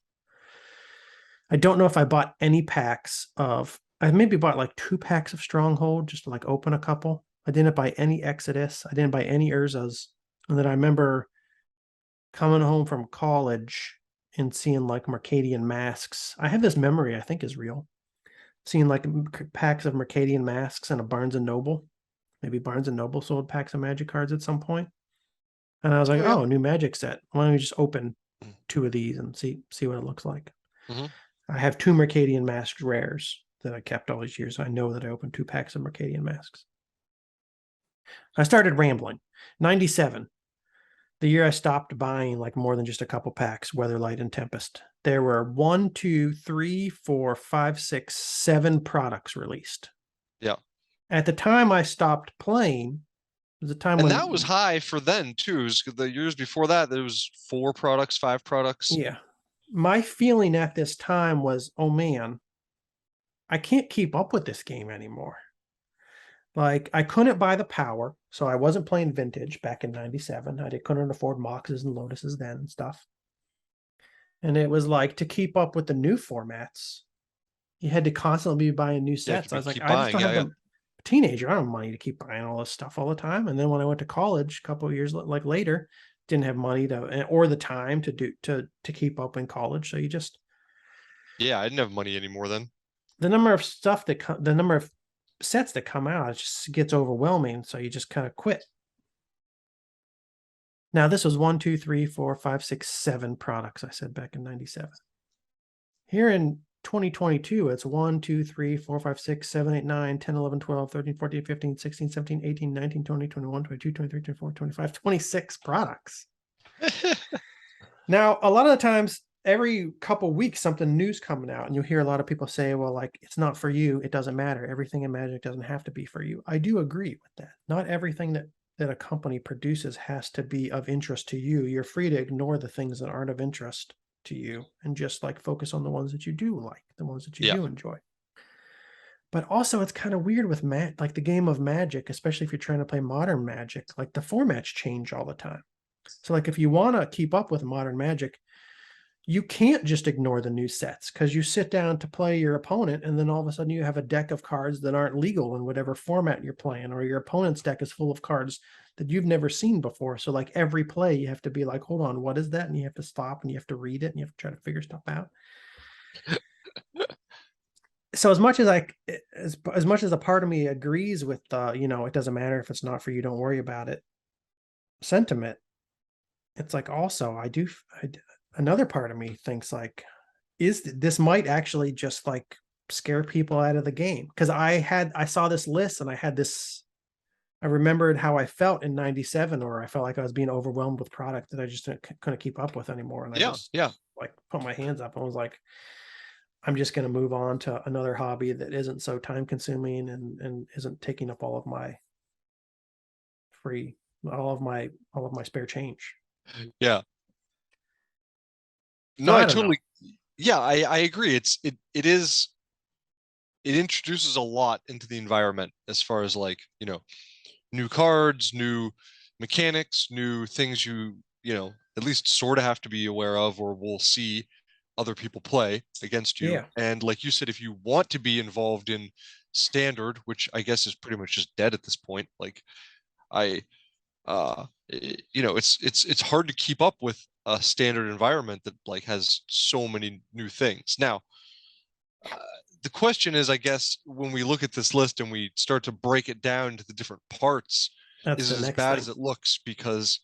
I don't know if I bought any packs of, I maybe bought like 2 packs of Stronghold just to like open a couple. I didn't buy any Exodus. I didn't buy any Urzas. And then I remember coming home from college and seeing like Mercadian Masks. I have this memory I think is real. Seeing like packs of Mercadian Masks in a Barnes & Noble. Maybe Barnes & Noble sold packs of Magic cards at some point. And I was like, oh, new Magic set. Why don't we just open 2 of these and see what it looks like? I have 2 Mercadian Masks rares that I kept all these years. I know that I opened 2 packs of Mercadian Masks. I started rambling. 97. The year I stopped buying like more than just a couple packs, Weatherlight and Tempest. There were 1, 2, 3, 4, 5, 6, 7 products released. Yeah. At the time I stopped playing, was a time and when that was high for then too. The years before that, there was 4 products, 5 products. Yeah. My feeling at this time was, oh man, I can't keep up with this game anymore. Like I couldn't buy the power, so I wasn't playing vintage back in '97. Couldn't afford Moxes and Lotuses then and stuff. And it was like to keep up with the new formats, you had to constantly be buying new Yeah, sets. I was like, keep I just buying. don't Yeah, have yeah. the teenager. I don't have money to keep buying all this stuff all the time. And then when I went to college, a couple of years like later, didn't have money to or the time to do to keep up in college. So you just Yeah, I didn't have money anymore then. the number of stuff that the number of sets that come out, it just gets overwhelming. So you just kind of quit. Now this was 1, 2, 3, 4, 5, 6, 7 products I said back in '97. Here in 2022, it's 1, 2, 3, 4, 5, 6, 7, 8, 9, 10, 11, 12, 13, 14, 15, 16, 17, 18, 19, 20, 21, 22, 23, 24, 25, 26 products. Now, a lot of the times, every couple weeks, something new's coming out, and you'll hear a lot of people say, well, like, it's not for you. It doesn't matter. Everything in Magic doesn't have to be for you. I do agree with that. Not everything that a company produces has to be of interest to you. You're free to ignore the things that aren't of interest to you and just like focus on the ones that you do like, the ones that you Yeah. do enjoy. But also, it's kind of weird with like the game of Magic, especially if you're trying to play modern Magic, like the formats change all the time. So, like, if you want to keep up with modern Magic, you can't just ignore the new sets because you sit down to play your opponent, and then all of a sudden you have a deck of cards that aren't legal in whatever format you're playing, or your opponent's deck is full of cards that you've never seen before. So, like, every play, you have to be like, hold on, what is that? And you have to stop and you have to read it and you have to try to figure stuff out. So as much as as much as a part of me agrees with it doesn't matter if it's not for you, don't worry about it sentiment, it's like also another part of me thinks like, is this might actually just like scare people out of the game? Because I saw this list and I remembered how I felt in '97, or I felt like I was being overwhelmed with product that I just couldn't keep up with anymore, and I Yeah, just yeah. like put my hands up and was like, I'm just going to move on to another hobby that isn't so time consuming and isn't taking up free all of my spare change. Yeah. So No, I I don't know. totally, yeah, I agree. It introduces a lot into the environment as far as like, new cards, new mechanics, new things at least sort of have to be aware of or will see other people play against you. Yeah, And like you said, if you want to be involved in standard, which I guess is pretty much just dead at this point, like I it's hard to keep up with a standard environment that like has so many new things. Now, the question is, I guess, when we look at this list and we start to break it down into the different parts, that's is the it as next bad thing. as it looks? Because,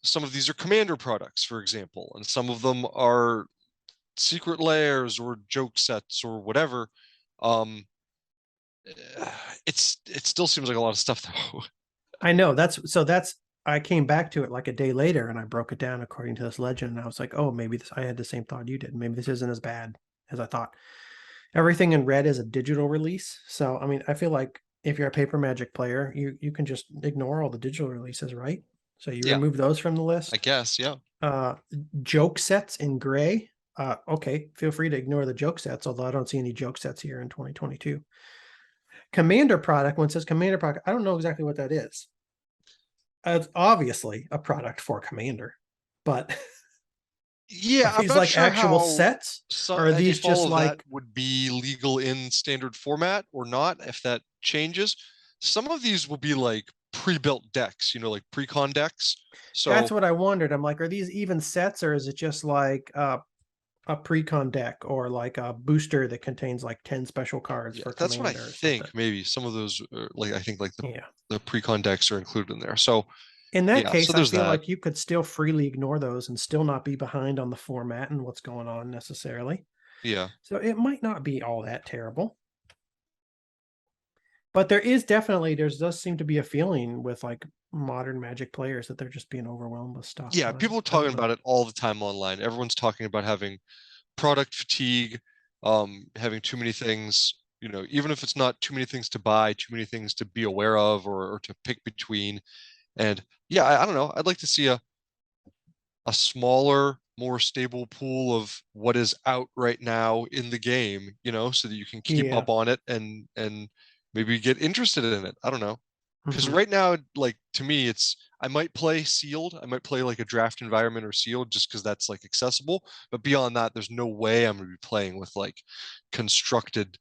some of these are commander products, for example, and some of them are secret layers or joke sets or whatever. Um, it still seems like a lot of stuff though. I know that's I came back to it like a day later and I broke it down according to this legend, and I was like, oh, maybe this I had the same thought you did. Maybe this isn't as bad as I thought. Everything in red is a digital release. So I mean, I feel like if you're a paper Magic player, you can just ignore all the digital releases, right? So you Yeah, remove those from the I list. guess, yeah. Uh, joke sets in gray. Okay, feel free to ignore the joke sets, although I don't see any joke sets here in 2022. Commander product, when it says commander product, I don't know exactly what that is. It's obviously a product for commander, but are Yeah, I'm these not like sure actual how sets? Or are these if all just of that like, would be legal in standard format or not, if that changes. Some of these will be like pre-built decks, like pre-con decks. that's So what I wondered. I'm like, are these even sets, or is it just like a pre-con deck or like a booster that contains like 10 special cards yeah, for that's what I commander or something? think. Maybe some of those, like I think like Yeah. the pre-con decks are included in there. So In that yeah, so case, I there's feel that. like you could still freely ignore those and still not be behind on the format and what's going on necessarily. Yeah, So it might not be all that terrible. But there does seem to be a feeling with like modern Magic players that they're just being overwhelmed with stuff. yeah. And People are I don't talking know. about it all the time online. Everyone's talking about having product fatigue, having too many things, even if it's not too many things to buy, too many things to be aware of or to pick between. And yeah, I don't know. I'd like to see a smaller more stable pool of what is out right now in the game, so that you can keep Yeah. up on it and maybe get interested in it. I don't know. Because Hmm. right now, like to me, I might play sealed. I might play like a draft environment or sealed just because that's like accessible. But beyond that, there's no way I'm gonna be playing with like constructed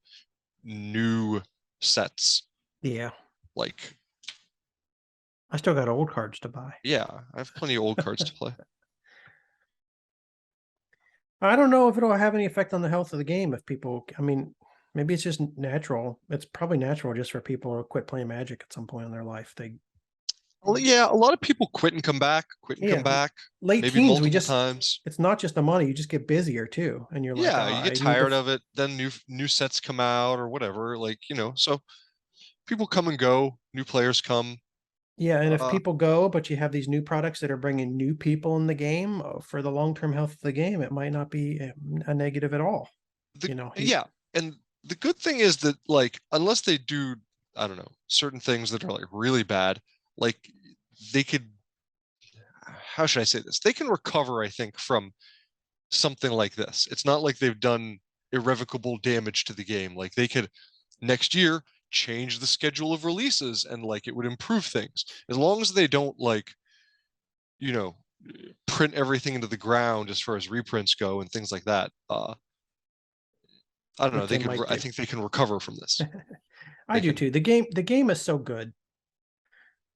new sets. Yeah. Like, I still got old cards to buy. yeah, I have plenty of old cards to play. I don't know if it'll have any effect on the health of the game if people, I mean, maybe it's just natural. It's probably natural just for people to quit playing Magic at some point in their life. Well, yeah, a lot of people quit and come back, Yeah, late maybe teens, multiple times. it's not just the money, you just get busier too. And you're like, oh, Yeah, you get I need to, tired of it, then new sets come out or whatever, like, so people come and go, new players come. yeah. And if Uh people go, but you have these new products that are bringing new people in the game for the long-term health of the game, it might not be a negative at all. the He, yeah, and the good thing is that like unless they do, I don't know, certain things that are like really bad, like they could, how should I say this? They can recover, I think, from something like this. It's not like they've done irrevocable damage to the game. Like they could next year change the schedule of releases and like it would improve things. As long as they don't like, you know, print everything into the ground as far as reprints go and things like that. I don't know. which they I might I do. think they can recover from this. I They do can, too. The game is so good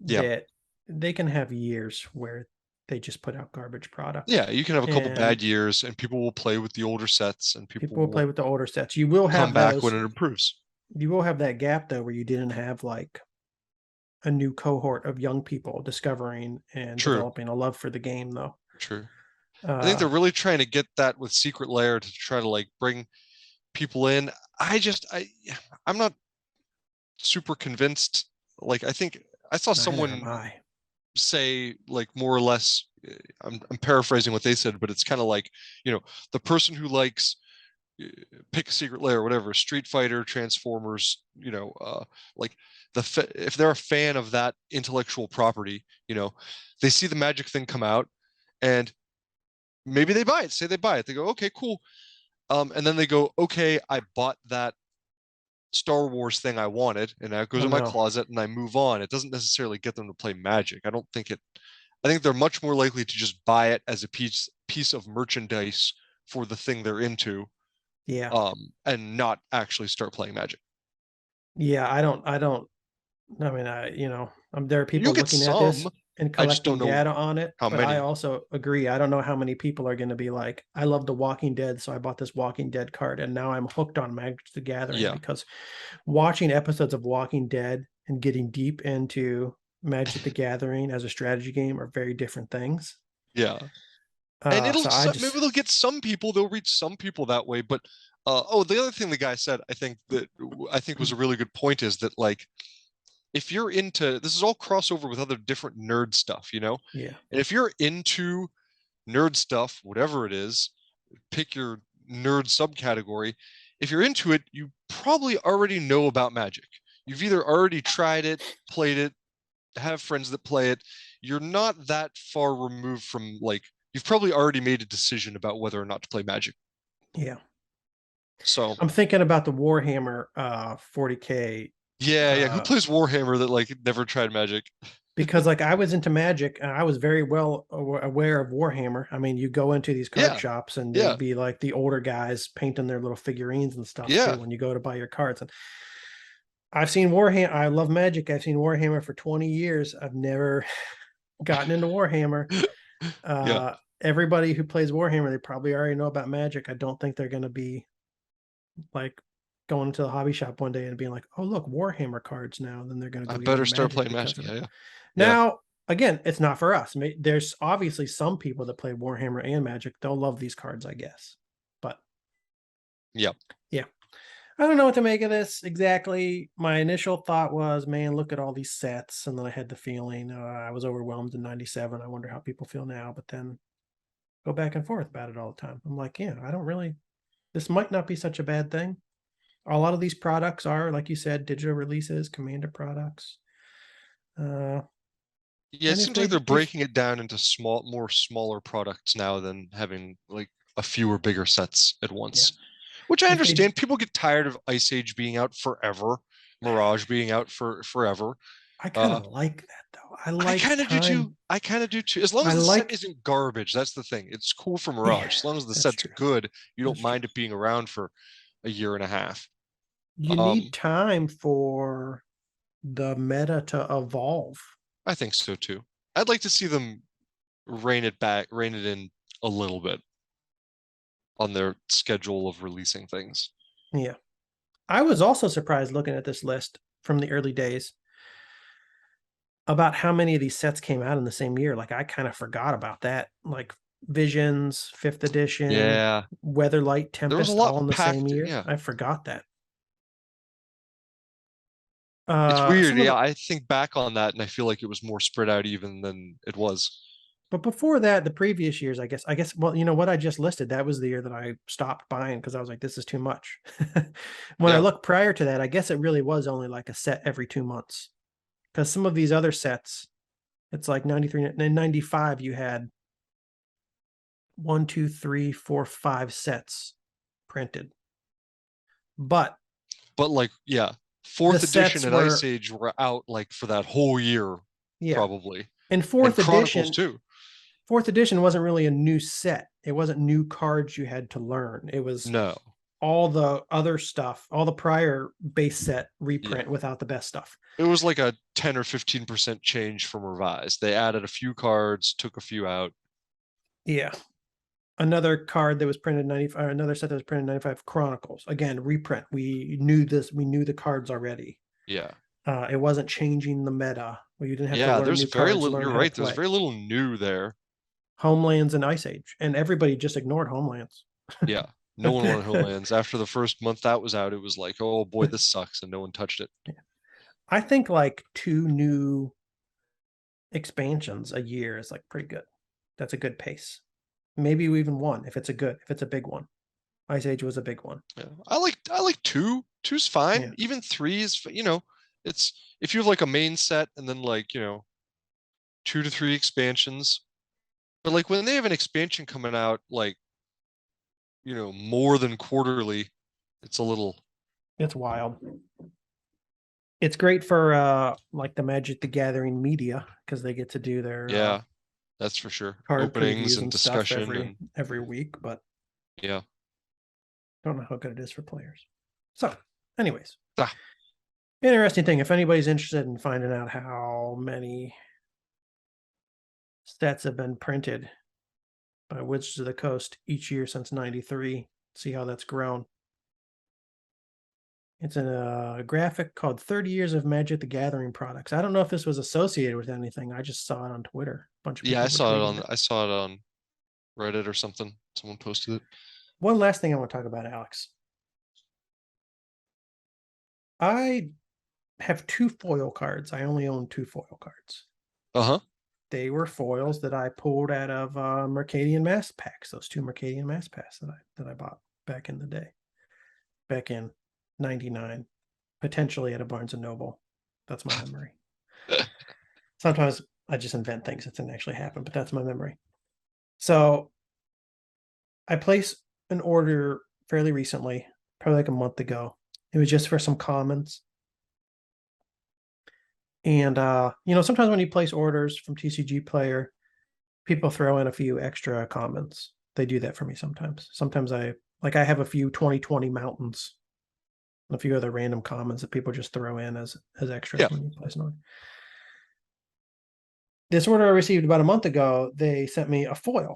yeah, that they can have years where they just put out garbage products yeah. You can have a couple and bad years, and people will play with the older sets, and people people will play will with the older sets. You will come have back when those. it improves. You will have that gap though where you didn't have like a new cohort of young people discovering and True, developing a love for the game though. true. I think Uh they're really trying to get that with Secret Lair to try to like bring people in. I'm not super convinced. Like I think I saw Neither am someone I. say like more or less. I'm paraphrasing what they said, but it's kind of like the person who likes uh, pick a Secret Lair or whatever, Street Fighter, Transformers, like if they're a fan of that intellectual property, they see the Magic thing come out and maybe they buy it. Say they buy it, they go, okay, cool. And then they go, okay, I bought that Star Wars thing I wanted, and that goes Oh in my no. closet, and I move on. It doesn't necessarily get them to play Magic. I don't think it. I think they're much more likely to just buy it as a piece of merchandise for the thing they're into, Yeah. and not actually start playing Magic. Yeah, I don't I mean, there are You'll people get looking at some. this and I just don't collecting know data on it, how but I many. also agree. I don't know how many people are going to be like, I love The Walking Dead, so I bought this Walking Dead card, and now I'm hooked on Magic the Gathering Yeah, because watching episodes of Walking Dead and getting deep into Magic the Gathering as a strategy game are very different things. yeah. And So I just, maybe they'll get some people. They'll reach some people that way. But the other thing the guy said, I think was a really good point is that like if you're into this is all crossover with other different nerd stuff, yeah, and if you're into nerd stuff, whatever it is, pick your nerd subcategory. If you're into it, you probably already know about Magic. You've either already tried it, played it, have friends that play it. You're not that far removed from like you've probably already made a decision about whether or not to play Magic. yeah. So I'm thinking about the Warhammer 40K yeah, yeah. Who uh, plays Warhammer that like never tried Magic? because like I was into Magic and I was very well aware of Warhammer. I mean, you go into these card Yeah, shops and yeah, there'd be like the older guys painting their little figurines and stuff yeah. too when you go to buy your cards. And I've seen Warhammer. I love Magic. I've seen Warhammer for 20 years. I've never gotten into Warhammer. Yeah, Everybody who plays Warhammer, they probably already know about Magic. I don't think they're going to be like going into the hobby shop one day and being like, "Oh, look, Warhammer cards now." And then they're going to I go get better into start Magic playing because Magic. of Yeah, it. yeah, yeah, Now, again, it's not for us. There's obviously some people that play Warhammer and Magic. They'll love these cards, I guess. But yeah. yeah, I don't know what to make of this exactly. My initial thought was, man, look at all these sets. And then I had the feeling I was overwhelmed in 97. I wonder how people feel now. But then go back and forth about it all the time. I'm like, yeah, I don't really, this might not be such a bad thing. A lot of these products are, like you said, digital releases, Commander products. Uh, Yeah, it And if seems like they they're if breaking it down into more smaller products now than having like a fewer bigger sets at yeah, once. Which I if they understand. People get tired of Ice Age being out forever, Mirage being out for forever. I kind Uh, of like that though. I I like kind of do time. too. I kind of do too. As long I as the set like isn't garbage, that's the thing. It's cool for yeah, Mirage. As long as the that's set's true. good, you don't That's true. mind it being around for a year and a half. You need time for the meta to evolve. I think so too. I'd like to see them rein it in a little bit on their schedule of releasing things. Yeah. I was also surprised looking at this list from the early days about how many of these sets came out in the same year. Like I kind of forgot about that. Like Visions, fifth edition, Yeah, Weatherlight, there was a Tempest, lot all in the same packed. year. Yeah, I forgot that. it's weird. Some of Yeah, the I think back on that and I feel like it was more spread out even than it was. but before that, the previous years, well, you know what I just listed, that was the year that I stopped buying because I was like, this is too much. When I Yeah, look prior to that, I guess it really was only like a set every 2 months. Because some of these other sets, it's like 93 and 95, you had one, two, three, four, 5 sets printed. But but like, yeah, the fourth edition sets and Ice were, Age were out like for that whole year, yeah. probably. And And Chronicles too. fourth edition wasn't really a new set. It wasn't new cards you had to learn. It was No. all the other stuff, all the prior base set Yeah. reprint without the best stuff. It was like a 10 or 15% change from revised. They added a few cards, took a few out. Yeah. Another card that was printed 95, or another set that was printed 95, Chronicles. Again, reprint. We knew this, we knew the cards already. Yeah. It wasn't changing the meta. Well, you didn't have to Yeah, learn there's new very cards, little, learn you're how to right, there's play. very little new there. Homelands and Ice Age. And everybody just ignored Homelands. Yeah. No one wanted Homelands. After the first month that was out, it was like, oh boy, this sucks, and no one touched it. I think like 2 new expansions a year is like pretty good. That's a good pace. Maybe even one if it's a big one. Ice Age was a big one. Yeah. I like two. Two's fine. Yeah. Even three is, it's if you have like a main set and then like, 2 to 3 expansions. But like when they have an expansion coming out, like, more than quarterly, it's a little, It's wild. It's great for like the Magic the Gathering media because they get to do their yeah, that's for sure. card Openings previews and and stuff discussion every and every week, but yeah. don't know how good it is for players. So, anyways, Ah, interesting thing. If anybody's interested in finding out how many stats have been printed by Wizards of the Coast each year since '93, see how that's grown. It's in a graphic called 30 Years of Magic the Gathering Products. I don't know if this was associated with anything. I just saw it on Twitter. A bunch of yeah, people were tweeting it. I saw it on Reddit or something. Someone posted it. One last thing I want to talk about, Alex. I have 2 foil cards. I only own 2 foil cards. Uh-huh. They were foils that I pulled out of Mercadian Mask packs. Those 2 Mercadian Mask packs that I bought back in the day, back in '99, potentially at a Barnes and Noble. That's my memory. Sometimes I just invent things that didn't actually happen, but that's my memory. So I placed an order fairly recently, probably like a month ago. It was just for some commons. And sometimes when you place orders from TCG Player, people throw in a few extra commons. They do that for me sometimes. Sometimes I have a few 2020 mountains, and a few other random commons that people just throw in as extras Yeah. when you place an order. This order I received about a month ago, they sent me a foil.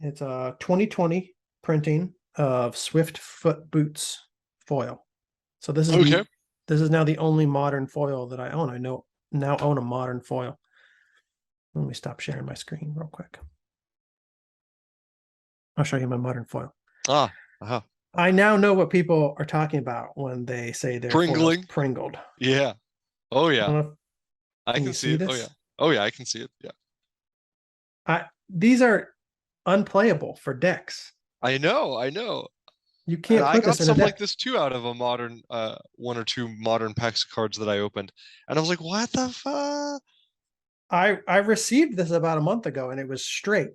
It's a 2020 printing of Swift Foot Boots foil. So this Okay. is now the only modern foil that I own. I now own a modern foil. Let me stop sharing my screen real quick. I'll show you my modern foil. Ah, uh-huh. I now know what people are talking about when they say their foil's Pringling. pringled. Yeah. Oh I don't yeah. know. I Can can you see see it. Oh yeah. this? Oh yeah, I can see it. Yeah. These are unplayable for decks. I know, I know. You And can't I put got this in a stuff like deck. this too out of a modern 1 or 2 modern packs of cards that I opened. And I was like, what the fuck? I received this about a month ago, and it was straight,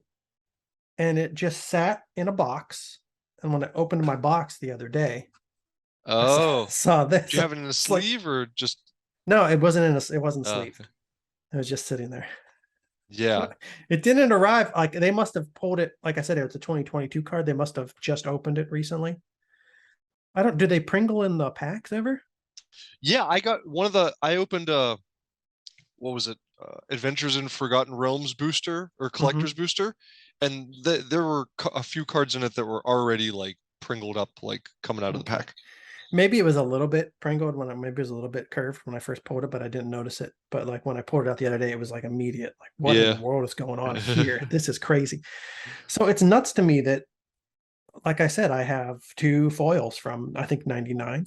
and it just sat in a box. And when I opened my box the other day, I saw, Oh, saw do this. you have it in a It's like, sleeve or just? no, it wasn't it wasn't Okay. sleeved. It was just sitting there. Yeah. It didn't arrive. Like, they must have pulled it. Like I said, it's a 2022 card. They must have just opened it recently. I don't. Do they Pringle in the packs ever? Yeah, I got one of the. I opened what was it? Adventures in Forgotten Realms booster or Mm-hmm. collector's booster, and there were a few cards in it that were already like pringled up, like coming out of the Okay. pack. Maybe it was a little bit pringled maybe it was a little bit curved when I first pulled it, but I didn't notice it. But like when I pulled it out the other day, it was like immediate. Like, what in the Yeah. world is going on here? This is crazy. So it's nuts to me that, like I said, I have two foils from I think '99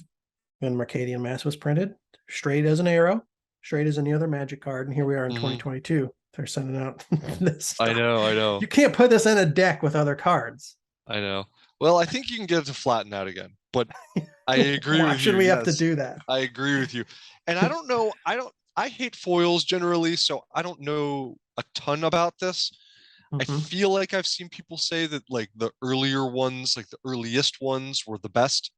when Mercadian Mass was printed, straight as an arrow, straight as any other Magic card, and here we are in Hmm. 2022. They're sending out this I stuff. know. I know. You can't put this in a deck with other cards. I know. Well, I think you can get it to flatten out again, but I agree Why with should you. we have to Yes, do that? I agree with you. And I don't know. I hate foils generally, so I don't know a ton about this. I Mm-hmm. feel like I've seen people say that like the earlier ones, like the earliest ones, were the best.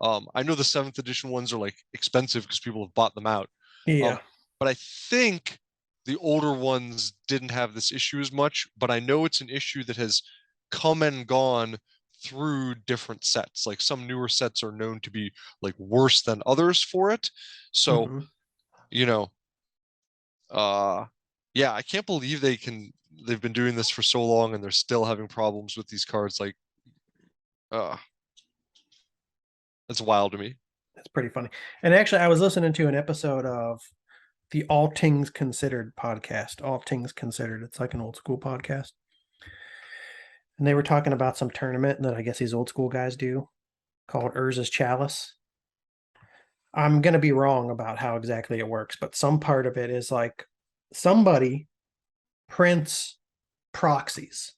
I know the seventh edition ones are like expensive because people have bought them out. Yeah. Um, but I think the older ones didn't have this issue as much, but I know it's an issue that has come and gone through different sets. Like some newer sets are known to be like worse than others for it. So, Mm-hmm. you know, uh yeah, I can't believe they've been doing this for so long and they're still having problems with these cards. Like, uh, that's wild to me. It's pretty funny. And actually, I was listening to an episode of the All Things Considered podcast. All Things Considered. It's like an old school podcast. And they were talking about some tournament that I guess these old school guys do called Urza's Chalice. I'm going to be wrong about how exactly it works, but some part of it is like somebody prints proxies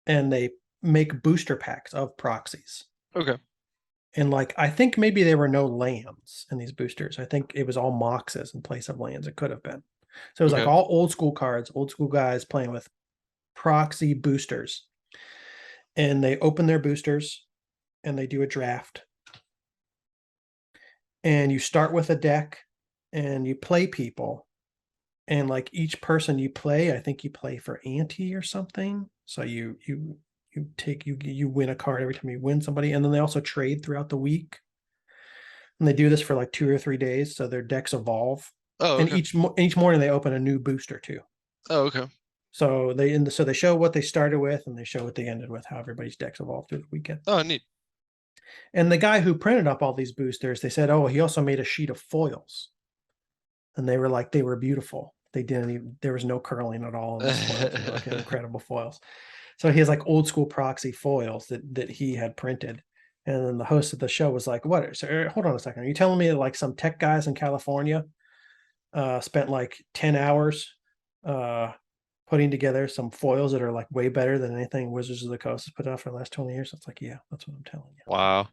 and they make booster packs of proxies. Okay. And like, I think maybe there were no lands in these boosters. I think it was all moxes in place of lands. It could have been. So it was like Okay. all old school cards, old school guys playing with proxy boosters. And they open their boosters and they do a draft. And you start with a deck and you play people. And like each person you play, I think you play for ante or something. So you win a card every time you win somebody. And then they also trade throughout the week. And they do this for like 2 or 3 days, so their decks evolve. Oh, And okay. each morning they open a new booster too. Oh, okay. So they show what they started with and they show what they ended with, how everybody's decks evolved through the weekend. Oh, neat. And the guy who printed up all these boosters, they said, oh, he also made a sheet of foils. And they were like, they were beautiful. They didn't even, there was no curling at all in these foils. They were like incredible foils. So he has like old school proxy foils that he had printed. And then the host of the show was like, what? So, hold on a second. Are you telling me that like some tech guys in California spent like 10 hours putting together some foils that are like way better than anything Wizards of the Coast has put out for the last 20 years? It's like, yeah, that's what I'm telling you. Wow.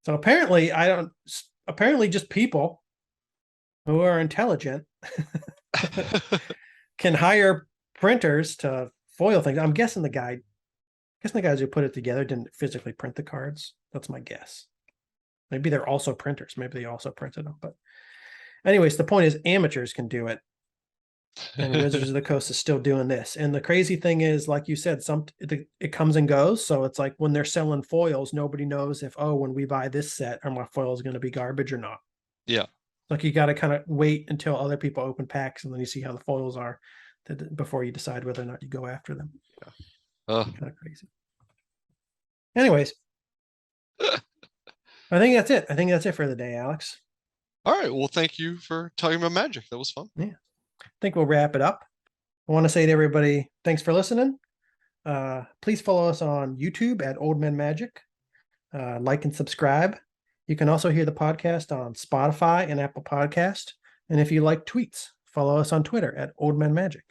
So apparently just people who are intelligent can hire printers to foil things. I'm guessing the guys who put it together didn't physically print the cards. That's my guess. Maybe they're also printers. Maybe they also printed them. But anyways, the point is amateurs can do it. And Wizards of the Coast is still doing this. And the crazy thing is, like you said, it comes and goes. So it's like when they're selling foils, nobody knows if, oh, when we buy this set, are my foils going to be garbage or not. Yeah. Like you got to kind of wait until other people open packs and then you see how the foils are before you decide whether or not you go after them. Uh, Kind of crazy. Anyways, I think that's it. I think that's it for the day, Alex. all right. Well, thank you for talking about magic. That was fun. Yeah. I think we'll wrap it up. I want to say to everybody, thanks for listening. Please follow us on YouTube at Old Men Magic. Like and subscribe. You can also hear the podcast on Spotify and Apple Podcast. And if you like tweets, follow us on Twitter at Old Men Magic.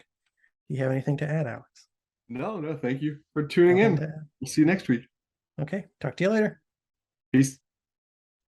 Do you have anything to add, Alex? No, thank you for tuning Nothing in. to add. We'll see you next week. Okay. Talk to you later. Peace.